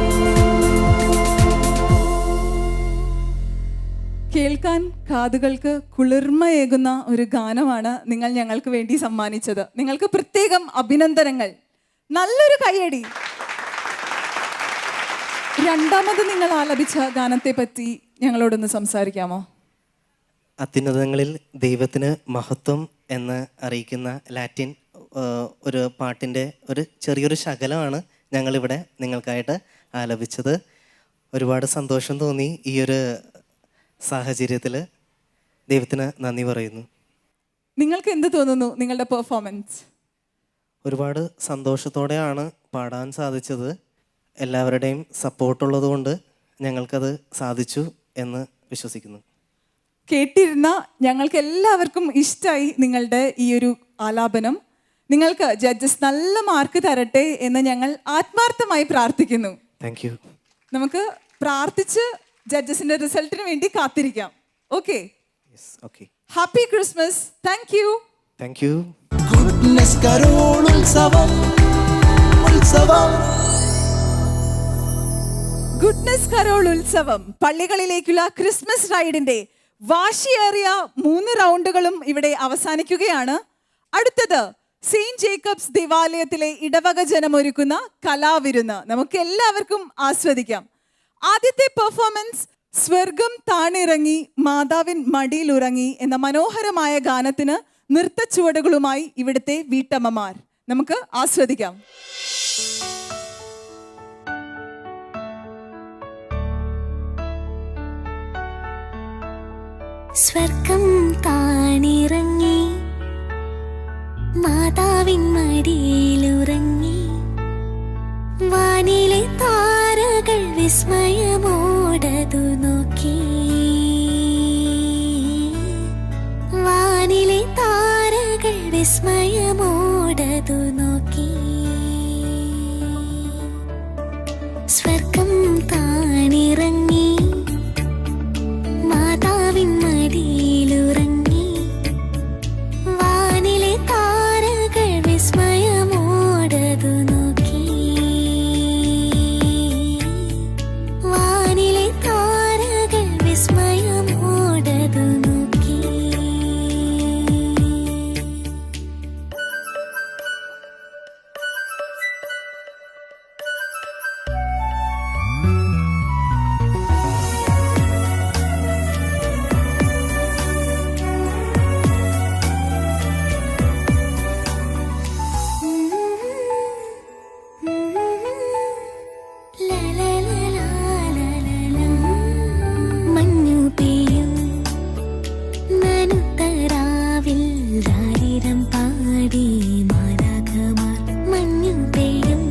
കേൾക്കാൻ കാതുകൾക്ക് കുളിർമയേകുന്ന ഒരു ഗാനമാണ് നിങ്ങൾ ഞങ്ങൾക്ക് വേണ്ടി സമ്മാനിച്ചത്. നിങ്ങൾക്ക് പ്രത്യേകം അഭിനന്ദനങ്ങൾ. നല്ലൊരു കയ്യടി. രണ്ടാമത് നിങ്ങൾ ആലപിച്ച ഗാനത്തെ പറ്റി ഞങ്ങളോടൊന്ന് സംസാരിക്കാമോ? അത്യുന്നതങ്ങളിൽ ദൈവത്തിന് മഹത്വം എന്ന് അറിയിക്കുന്ന ലാറ്റിൻ ഒരു പാട്ടിൻ്റെ ഒരു ചെറിയൊരു ശകലമാണ് ഞങ്ങളിവിടെ നിങ്ങൾക്കായിട്ട് ആലപിച്ചത്. ഒരുപാട് സന്തോഷം തോന്നി ഈ ഒരു സാഹചര്യത്തിൽ. ദൈവത്തിന് നന്ദി പറയുന്നു. നിങ്ങൾക്ക് എന്ത് തോന്നുന്നു നിങ്ങളുടെ പെർഫോമൻസ്? ഒരുപാട് സന്തോഷത്തോടെയാണ് പാടാൻ സാധിച്ചത്. എല്ലാവരുടെയും സപ്പോർട്ടുള്ളത് കൊണ്ട് ഞങ്ങൾക്കത് സാധിച്ചു എന്ന് വിശ്വസിക്കുന്നു. കേട്ടിരുന്ന ഞങ്ങൾക്ക് എല്ലാവർക്കും ഇഷ്ടമായി നിങ്ങളുടെ ഈ ഒരു ആലാപനം. നിങ്ങൾക്ക് ജഡ്ജസ് നല്ല മാർക്ക് തരട്ടെ എന്ന് ഞങ്ങൾ ആത്മാർത്ഥമായി പ്രാർത്ഥിക്കുന്നു. Thank you. നമുക്ക് പ്രാർത്ഥിച്ച് ജഡ്ജസിന്റെ റിസൾട്ടിന് വേണ്ടി കാത്തിരിക്കാം. Okay, okay. Happy Christmas. Thank you. Thank U. Goodness carol ഉത്സവം ഉത്സവം. ഗുഡ്നസ് കരോൾ ഉത്സവം പള്ളികളിലേക്കുള്ള ക്രിസ്മസ് റൈഡിന്റെ വാശിയേറിയ 3 റൗണ്ടുകളും ഇവിടെ അവസാനിക്കുകയാണ്. അടുത്തത് സെയിന്റ് ജേക്കബ്സ് ദേവാലയത്തിലെ ഇടവക ജനമൊരുക്കുന്ന കലാവിരുന്ന് നമുക്ക് എല്ലാവർക്കും ആസ്വദിക്കാം. ആദ്യത്തെ പെർഫോമൻസ് സ്വർഗം താണിറങ്ങി മാതാവിൻ മടിയിലുറങ്ങി എന്ന മനോഹരമായ ഗാനത്തിന് നൃത്തച്ചുവടുകളുമായി ഇവിടുത്തെ വീട്ടമ്മമാർ. നമുക്ക് ആസ്വദിക്കാം. സ്വർഗം താണിറങ്ങി മാതാവിൻ മടിയിലുറങ്ങി വാനിലെ താരകൾ വിസ്മയമോടതു നോക്കി വാനിലെ താരകൾ വിസ്മയമോടതു നോക്കി സ്വർഗം താണിറങ്ങി മാതാവിൻ മടിയിലുറങ്ങി വാനിലെ താരകൾ വിസ്മയമോടതു നോക്കി വാനിലെ താരകൾ വിസ്മയമോടതു നോക്കി മഞ്ഞു പെയ്യും നനുത്തരാവിൽ രാരിരം പാടി മാലാഖമാർ മഞ്ഞു പെയ്യും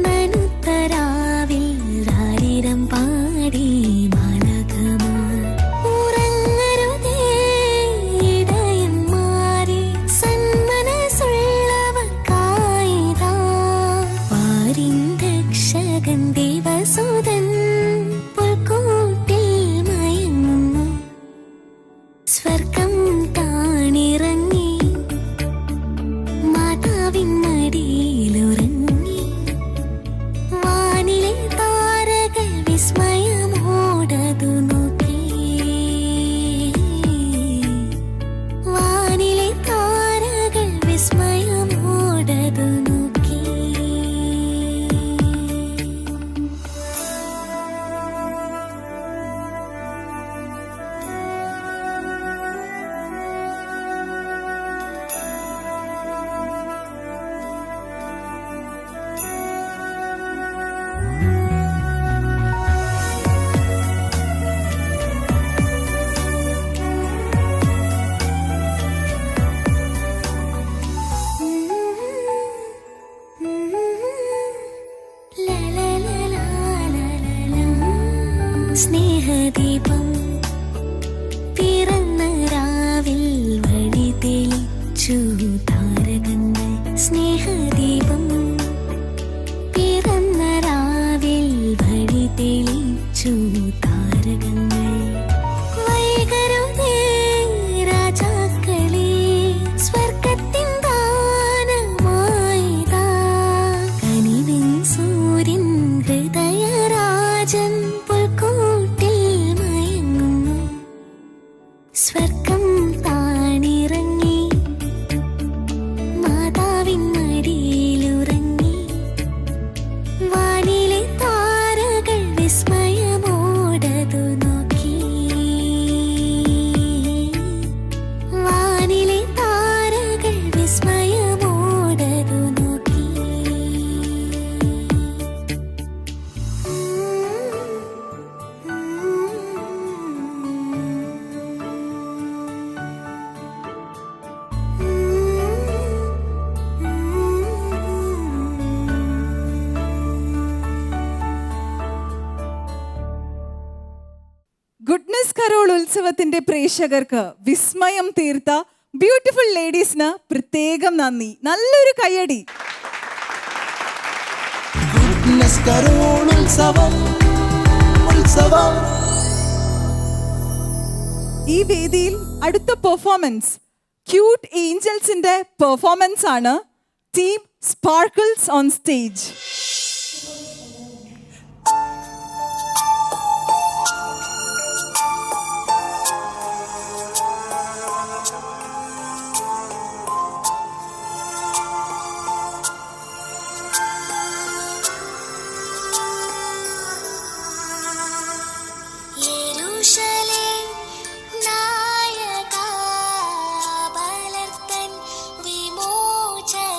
നനുത്തരാവിൽ രാരിരം പാടി മാലാഖമാർ ഉറങ്ങരുതേ ഇടയന്മാരെ സന്മനസ്സുള്ളവർക്കായിതാ വാരിൻ രക്ഷകൻ ദേവസുതൻ പുൽക്കൂട്ടിൽ മയങ്ങുന്നു സ്വർഗം താണിറങ്ങി മാതാവിൻ മടിയിലുറങ്ങി വാനിലെ താരകൾ വിസ്മയമോടതു നോക്കി വാനിലെ താരകൾ വിസ്മയമോടതു നോക്കി സ്നേഹദീപം പിറന്ന രാവിൽ വഴി തെളിച്ചു താരകങ്ങൾ സ്നേഹദീപം പിറന്ന രാവിൽ വഴി തെളിച്ചു താരകങ്ങൾ വൈകരുതേ രാജാക്കളെ സ്വർഗത്തിൻ ദാനമായിതാ കനിവിൻ സൂര്യൻ ഹൃദയരാജൻ പുൽക്കൂട്ടിൽ മയങ്ങുന്നു സ്വർഗം താണിറങ്ങി മാതാവിൻ മടിയിലുറങ്ങി വാനിലെ താരകൾ വിസ്മയമോടതു നോക്കി വാനിലെ താരകൾ വിസ്മയമോടതു നോക്കി ഗുഡ്നസ് കരോൾ ഉത്സവത്തിന്റെ പ്രേക്ഷകർക്ക് വിസ്മയം തീർത്ത ബ്യൂട്ടിഫുൾ ലേഡീസിന് പ്രത്യേകം നന്ദി. നല്ലൊരു കയ്യടി. ഗുഡ്നസ് കരോൾ ഉത്സവം ഉത്സവം. ഈ വേദിയിൽ അടുത്ത പെർഫോമൻസ് ക്യൂട്ട് ഏഞ്ചൽസിന്റെ പെർഫോമൻസ് ആണ്. Team sparkles on stage. യെരൂശലേം നായക ബലർത്തൻ വിമോചന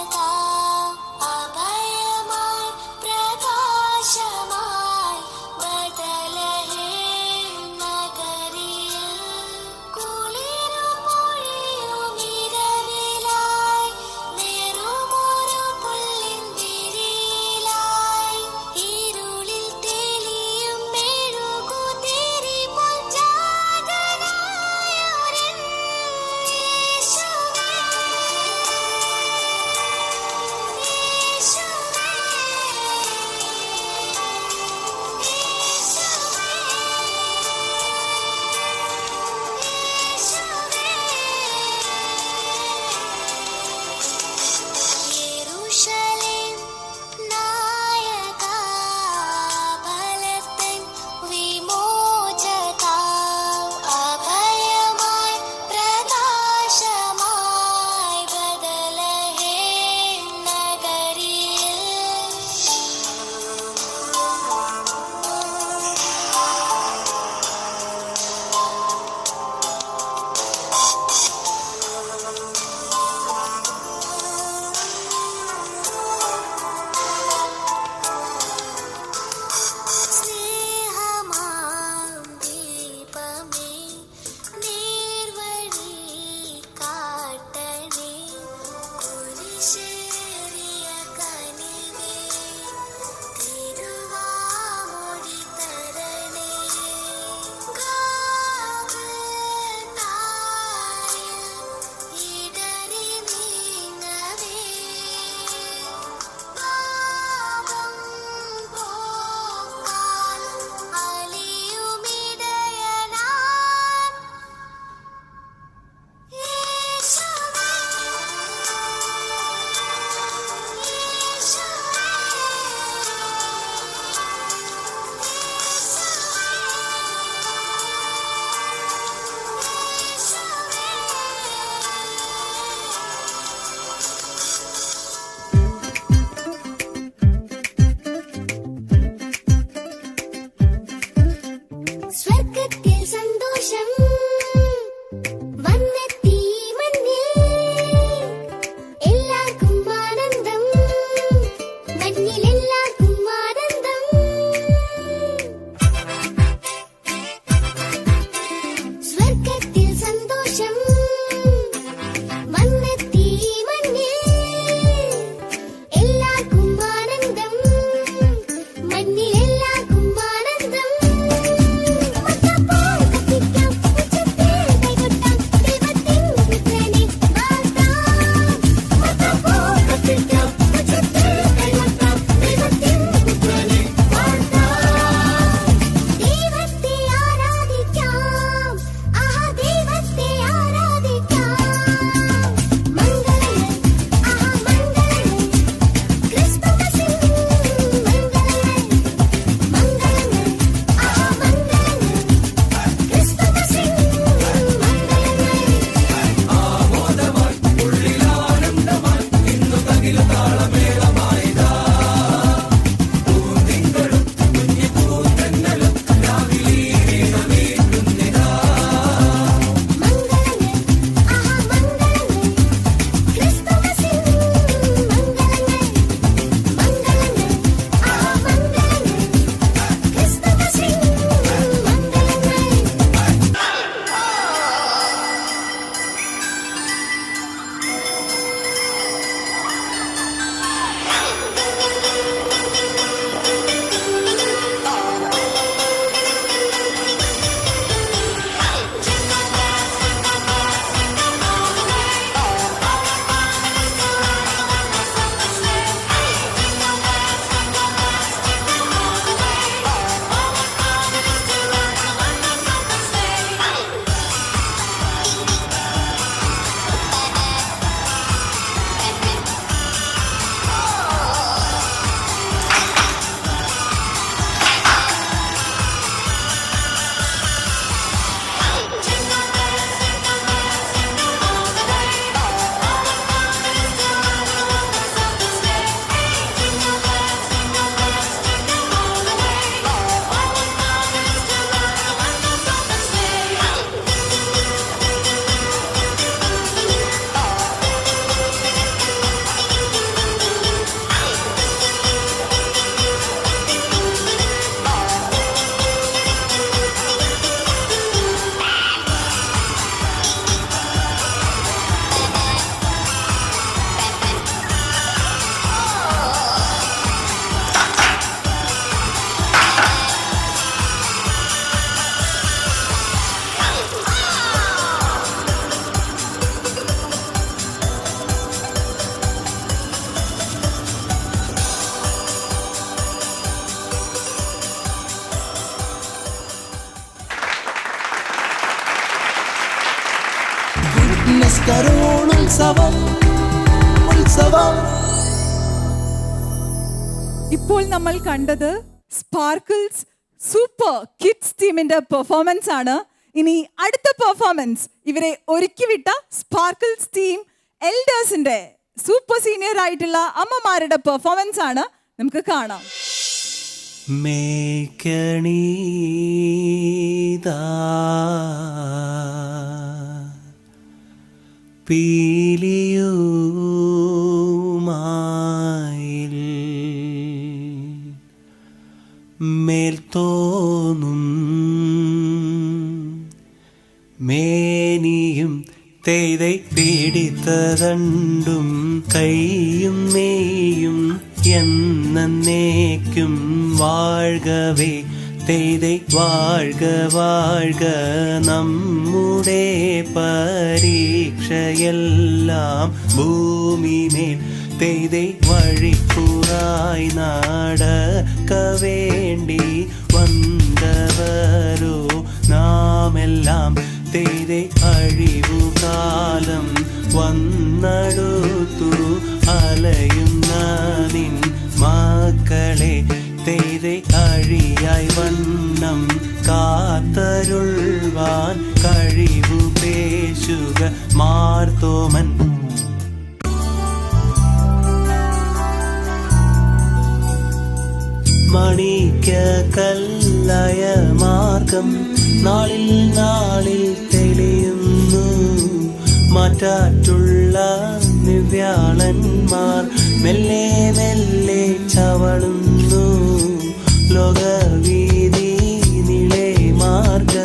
ഉത്സവം ഉത്സവം. ഇപ്പോൾ നമ്മൾ കണ്ടത് സ്പാർക്കിൾസ് സൂപ്പർ കിഡ്സ് ടീമിന്റെ പെർഫോമൻസ് ആണ്. ഇനി അടുത്ത പെർഫോമൻസ് ഇവരെ ഒരുക്കിവിട്ട സ്പാർക്കിൾസ് ടീം എൽഡേഴ്സിന്റെ സൂപ്പർ സീനിയർ ആയിട്ടുള്ള അമ്മമാരുടെ പെർഫോമൻസ് ആണ്. നമുക്ക് കാണാം. മേക്കണീതാ പീലിയുമായിൽ മേൽത്തോന്നും മേനിയും തെയ്തൈ പിടിത്തതണ്ടും കൈയും മേയും എന്നേക്കും വാഴ്കവേ തെയ്തൈ വാഴ്ക വാഴ്ക. നമ്മുടെ പരീക്ഷയെല്ലാം ഭൂമിമേൽ തെയ്തൈ വഴിക്കുറായി നടക്ക വേണ്ടി വന്നവരോ നാമെല്ലാം തെയ്തൈ അഴിവുകാലം വന്നടുത്തു അലയുന്ന നിൻ മക്കളെ തെയ്തൈ അഴിയായി വണ്ണം കാത്തരുൾവാൻ കഴിവു പേശുക മാർത്തോമൻ. മണിക്ക കല്ലയ മാർഗം നാളിൽ നാളിൽ തെളിയുന്നു. മാറ്റാറ്റുള്ള നിവ്യാളന്മാർ മെല്ലെ മെല്ലെ ചവളുന്നു. ലോകവീതി നിളെ മാർഗ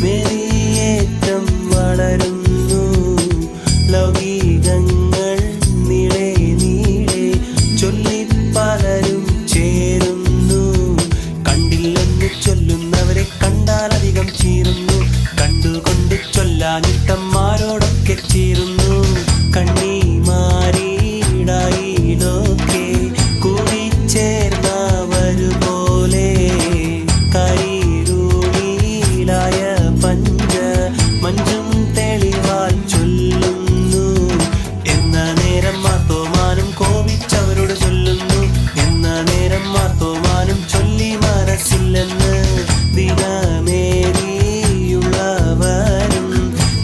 മെരിയേറ്റം വളരുന്നു. ലൗകികങ്ങൾ നിളെ നീളെ ചൊല്ലി പലരും ചേരുന്നു. കണ്ടില്ലെന്ന് ചൊല്ലുന്നവരെ കണ്ടാലധികം ചീരുന്നു. കണ്ടുകൊണ്ട് ചൊല്ലാനിട്ടന്മാരോടൊക്കെ ചേരുന്നു. കണ്ണിമാരിടായിലൊക്കെ കൂടിച്ചേർന്നവരുപോലെ കരിരുളിലായ പഞ്ച മഞ്ചും തെളിവാൽ ചൊല്ലുന്നു. എന്ന നേരം മാർത്തോമാനും കോപിച്ചവരോട് ചൊല്ലുന്നു. എന്ന നേരം മാർത്തോമാനും ചൊല്ലി മനസ്സില്ലെന്ന്. ദിനമേറിയുള്ളവരും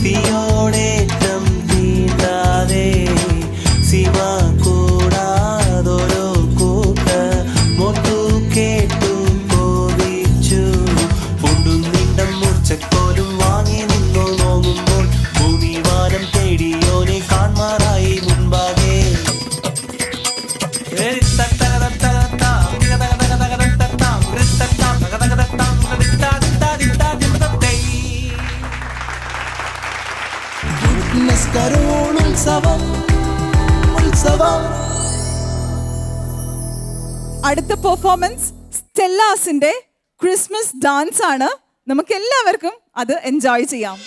തീയോടേറ്റം തീണ്ടാതെ സിമ കൂടാതൊരു കൂട്ട മൊട്ടു കേട്ടു കോപിച്ചു. കൊണ്ടും നിണ്ടം മൂർച്ചക്കോലും വാങ്ങി നിന്നു നോങ്ങുമ്പോൾ ഭൂമി വാനം തേടിയോനെ കാൺമാറായി മുൻപാകെ. ഗുഡ്നസ് കരോൾ ഉത്സവം ഉത്സവം. അടുത്ത പെർഫോമൻസ് സ്റ്റെല്ലാസിന്റെ ക്രിസ്മസ് ഡാൻസ് ആണ്. നമുക്ക് എല്ലാവർക്കും അത് എൻജോയ് ചെയ്യാം.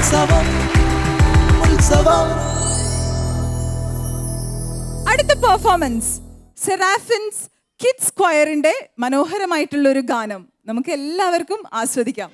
ഉത്സവം ഉത്സവം. അടുത്ത പെർഫോമൻസ് സെറാഫിൻസ് കിഡ്സ് ക്വയറിന്റെ മനോഹരമായിട്ടുള്ള ഒരു ഗാനം നമുക്ക് എല്ലാവർക്കും ആസ്വദിക്കാം.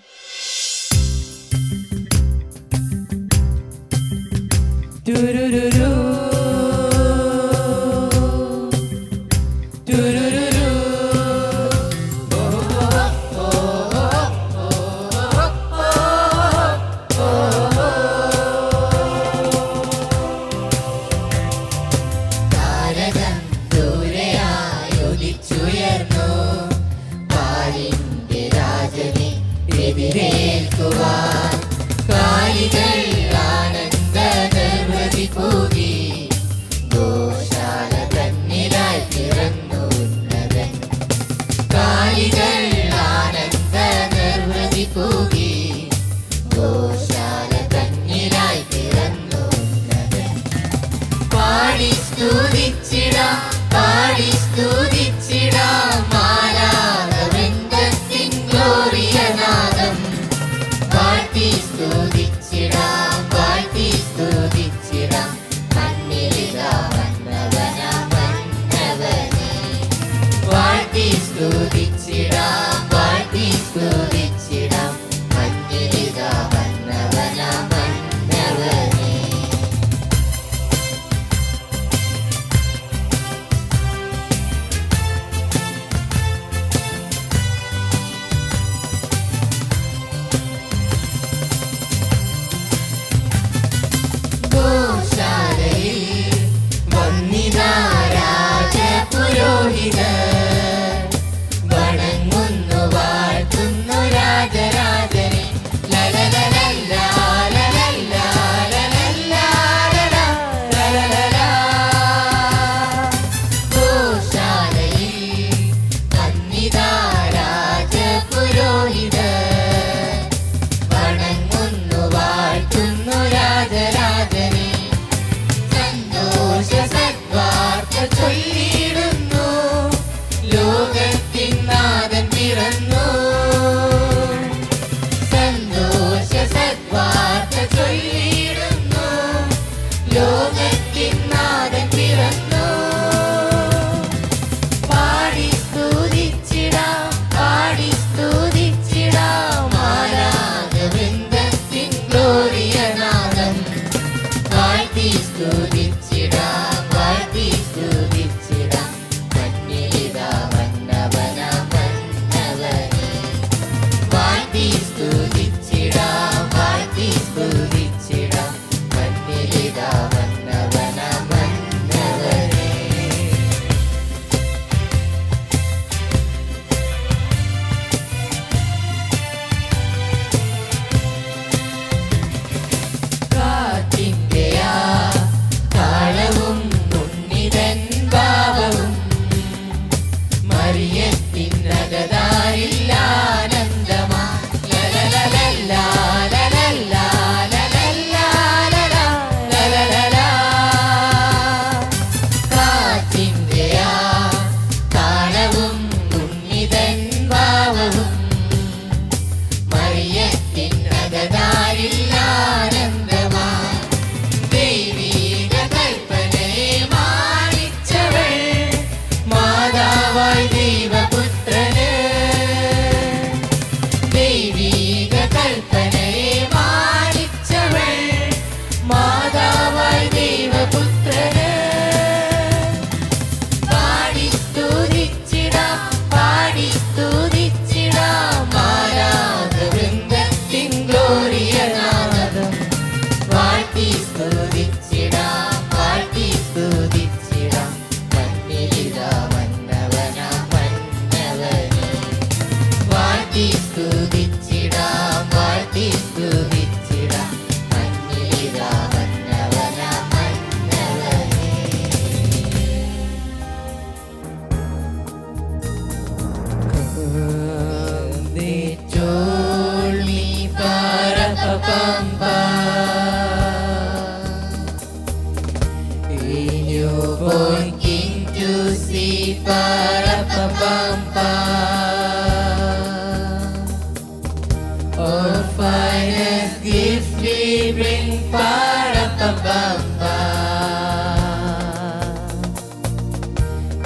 bring pa-ra-pa-pa-pa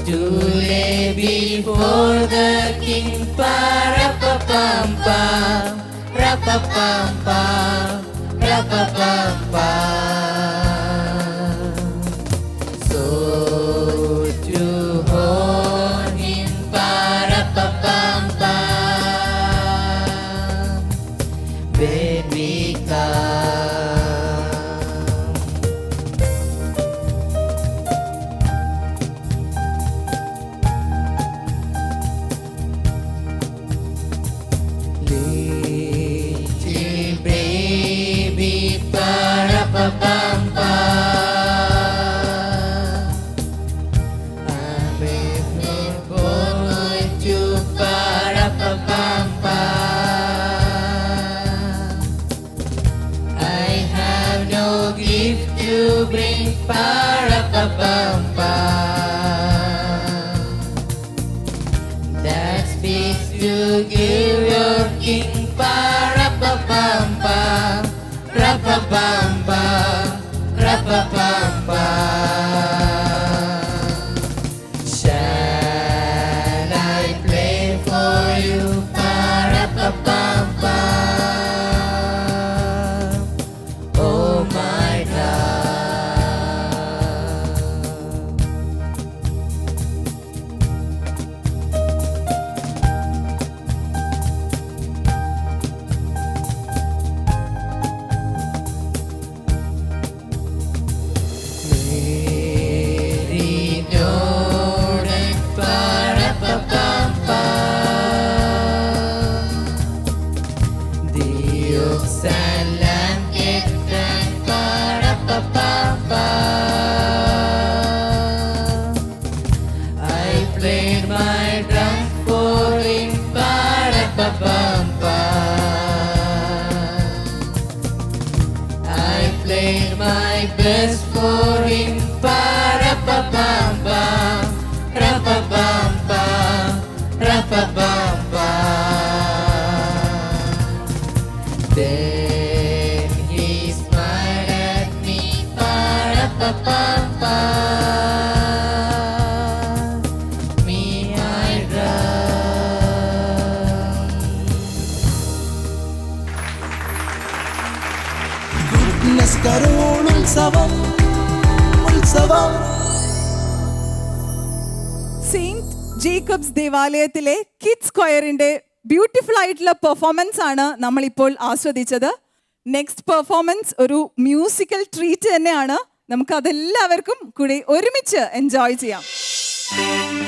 to lay before the King. Pa-ra-pa-pam-pa, ra-pa-pam-pa, ra-pa-pam-pa. So to hold him, pa-ra-pa-pam-pa, when we come. Little baby, pa-ra-pa-pam-pa, I'm going to pa-ra-pa-pam-pa. I have no gift to bring, pa-ra-pa-pam-pa, that speaks to give your King. Pa-ra-pa-pam-pa, ra-pa-pam-pa, ra-pa-pam-pa. Shall I play for you, pa-ra-pa-pam-pa? Oh my God. Mary Jordan, pa-ra-pa-pam-pa, Dios salam ketang, pa-ra-pa-pam-pa. I played my drum for him, pa-ra-pa-pam-pa. I played my best for him, pa-ra-pa-pam-pa, ra-pa-pam-pa, ra-pa-pam-pa. Then he smiled at me, pa-ra-pa-pam-pa, me I drum. Goodness Karol Utsavam, Utsavam. Saint Jacob's ദേവാലയത്തിലെ kids കൊയറിന്റെ beautiful ആയിട്ടുള്ള performance ആണ് നമ്മളിപ്പോൾ ആസ്വദിച്ചത്. Next performance ഒരു musical treat തന്നെയാണ്. നമുക്ക് അതെല്ലാവർക്കും കൂടി ഒരുമിച്ച് എൻജോയ് ചെയ്യാം. ും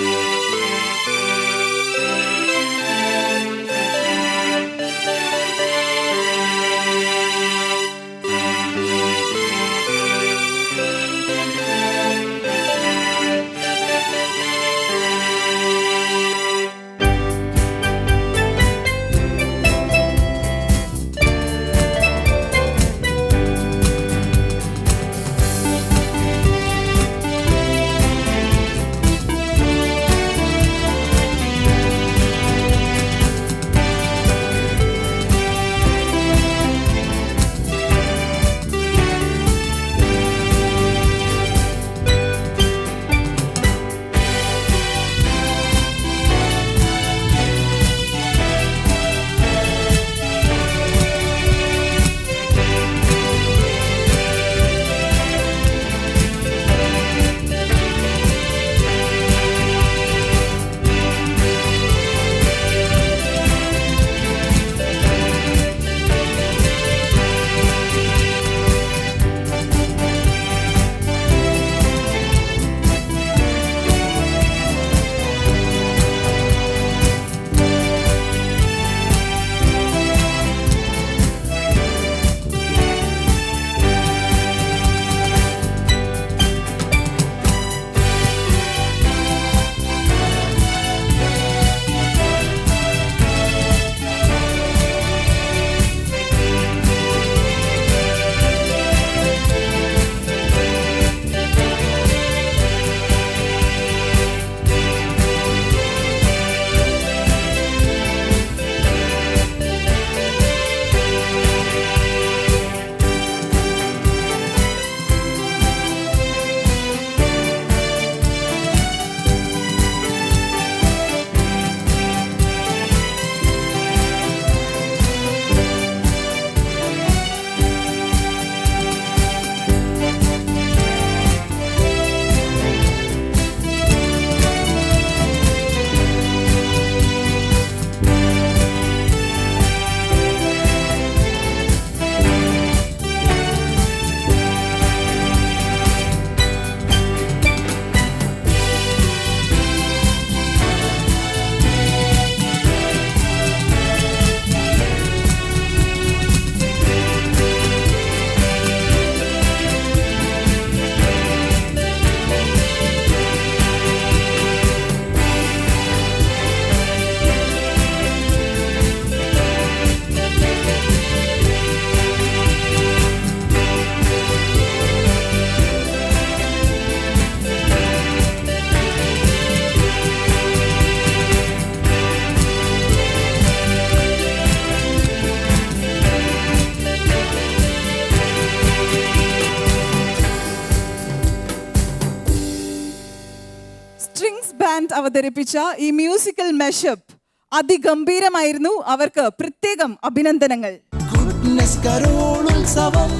ബാൻഡ് അവതരിപ്പിച്ച ഈ മ്യൂസിക്കൽ മെഷപ്പ് അതിഗംഭീരമായിരുന്നു. അവർക്ക് പ്രത്യേകം അഭിനന്ദനങ്ങൾ. ഗുഡ്നസ് കരോൾ ഉത്സവം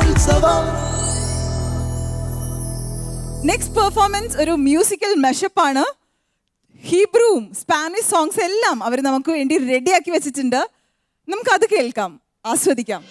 ഉത്സവം. നെക്സ്റ്റ് പെർഫോമൻസ് ഒരു മ്യൂസിക്കൽ മെഷപ്പ് ആണ്. ഹീബ്രുവും സ്പാനിഷ് സോങ്സ് എല്ലാം അവർ നമുക്ക് വേണ്ടി റെഡിയാക്കി വെച്ചിട്ടുണ്ട്. നമുക്കത് കേൾക്കാം, ആസ്വദിക്കാം.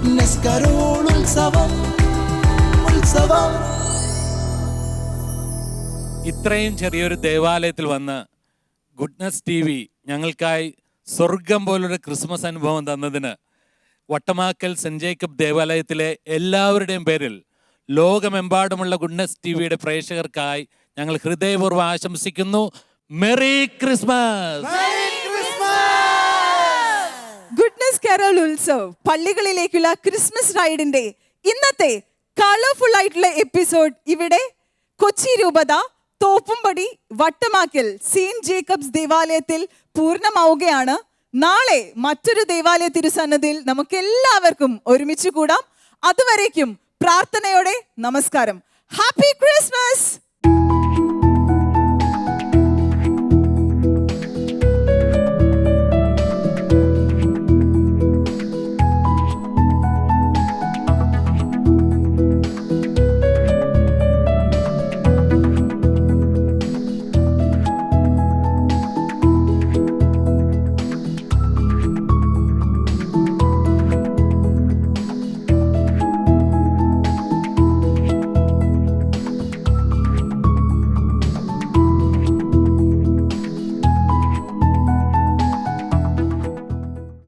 ഗുഡ്നസ് കരോൾ ഉത്സവം ഉത്സവം. ഇത്രയും ചെറിയൊരു ദേവാലയത്തിൽ വന്ന് ഗുഡ്നസ് TV ഞങ്ങൾക്കായി സ്വർഗം പോലൊരു ക്രിസ്മസ് അനുഭവം തന്നതിന് വട്ടമാക്കൽ സെൻറ് ജേക്കബ് ദേവാലയത്തിലെ എല്ലാവരുടെയും പേരിൽ ലോകമെമ്പാടുമുള്ള ഗുഡ്നസ് TVയുടെ പ്രേക്ഷകർക്കായി ഞങ്ങൾ ഹൃദയപൂർവ്വം ആശംസിക്കുന്നു. Merry Christmas. Goodness carol Utsav പള്ളികളിലേക്കുള്ള ക്രിസ്മസ് റൈഡിന്റെ ഇന്നത്തെ കളർഫുൾ ആയിട്ടുള്ള എപ്പിസോഡ് ഇവിടെ കൊച്ചി രൂപത തോപ്പുംപടി വട്ടമാക്കൽ സെയിന്റ് ജേക്കബ്സ് ദേവാലയത്തിൽ പൂർണ്ണമാവുകയാണ്. നാളെ മറ്റൊരു ദേവാലയ തിരുസന്നതിയിൽ നമുക്ക് എല്ലാവർക്കും ഒരുമിച്ച് കൂടാം. അതുവരേക്കും പ്രാർത്ഥനയോടെ നമസ്കാരം. Happy Christmas.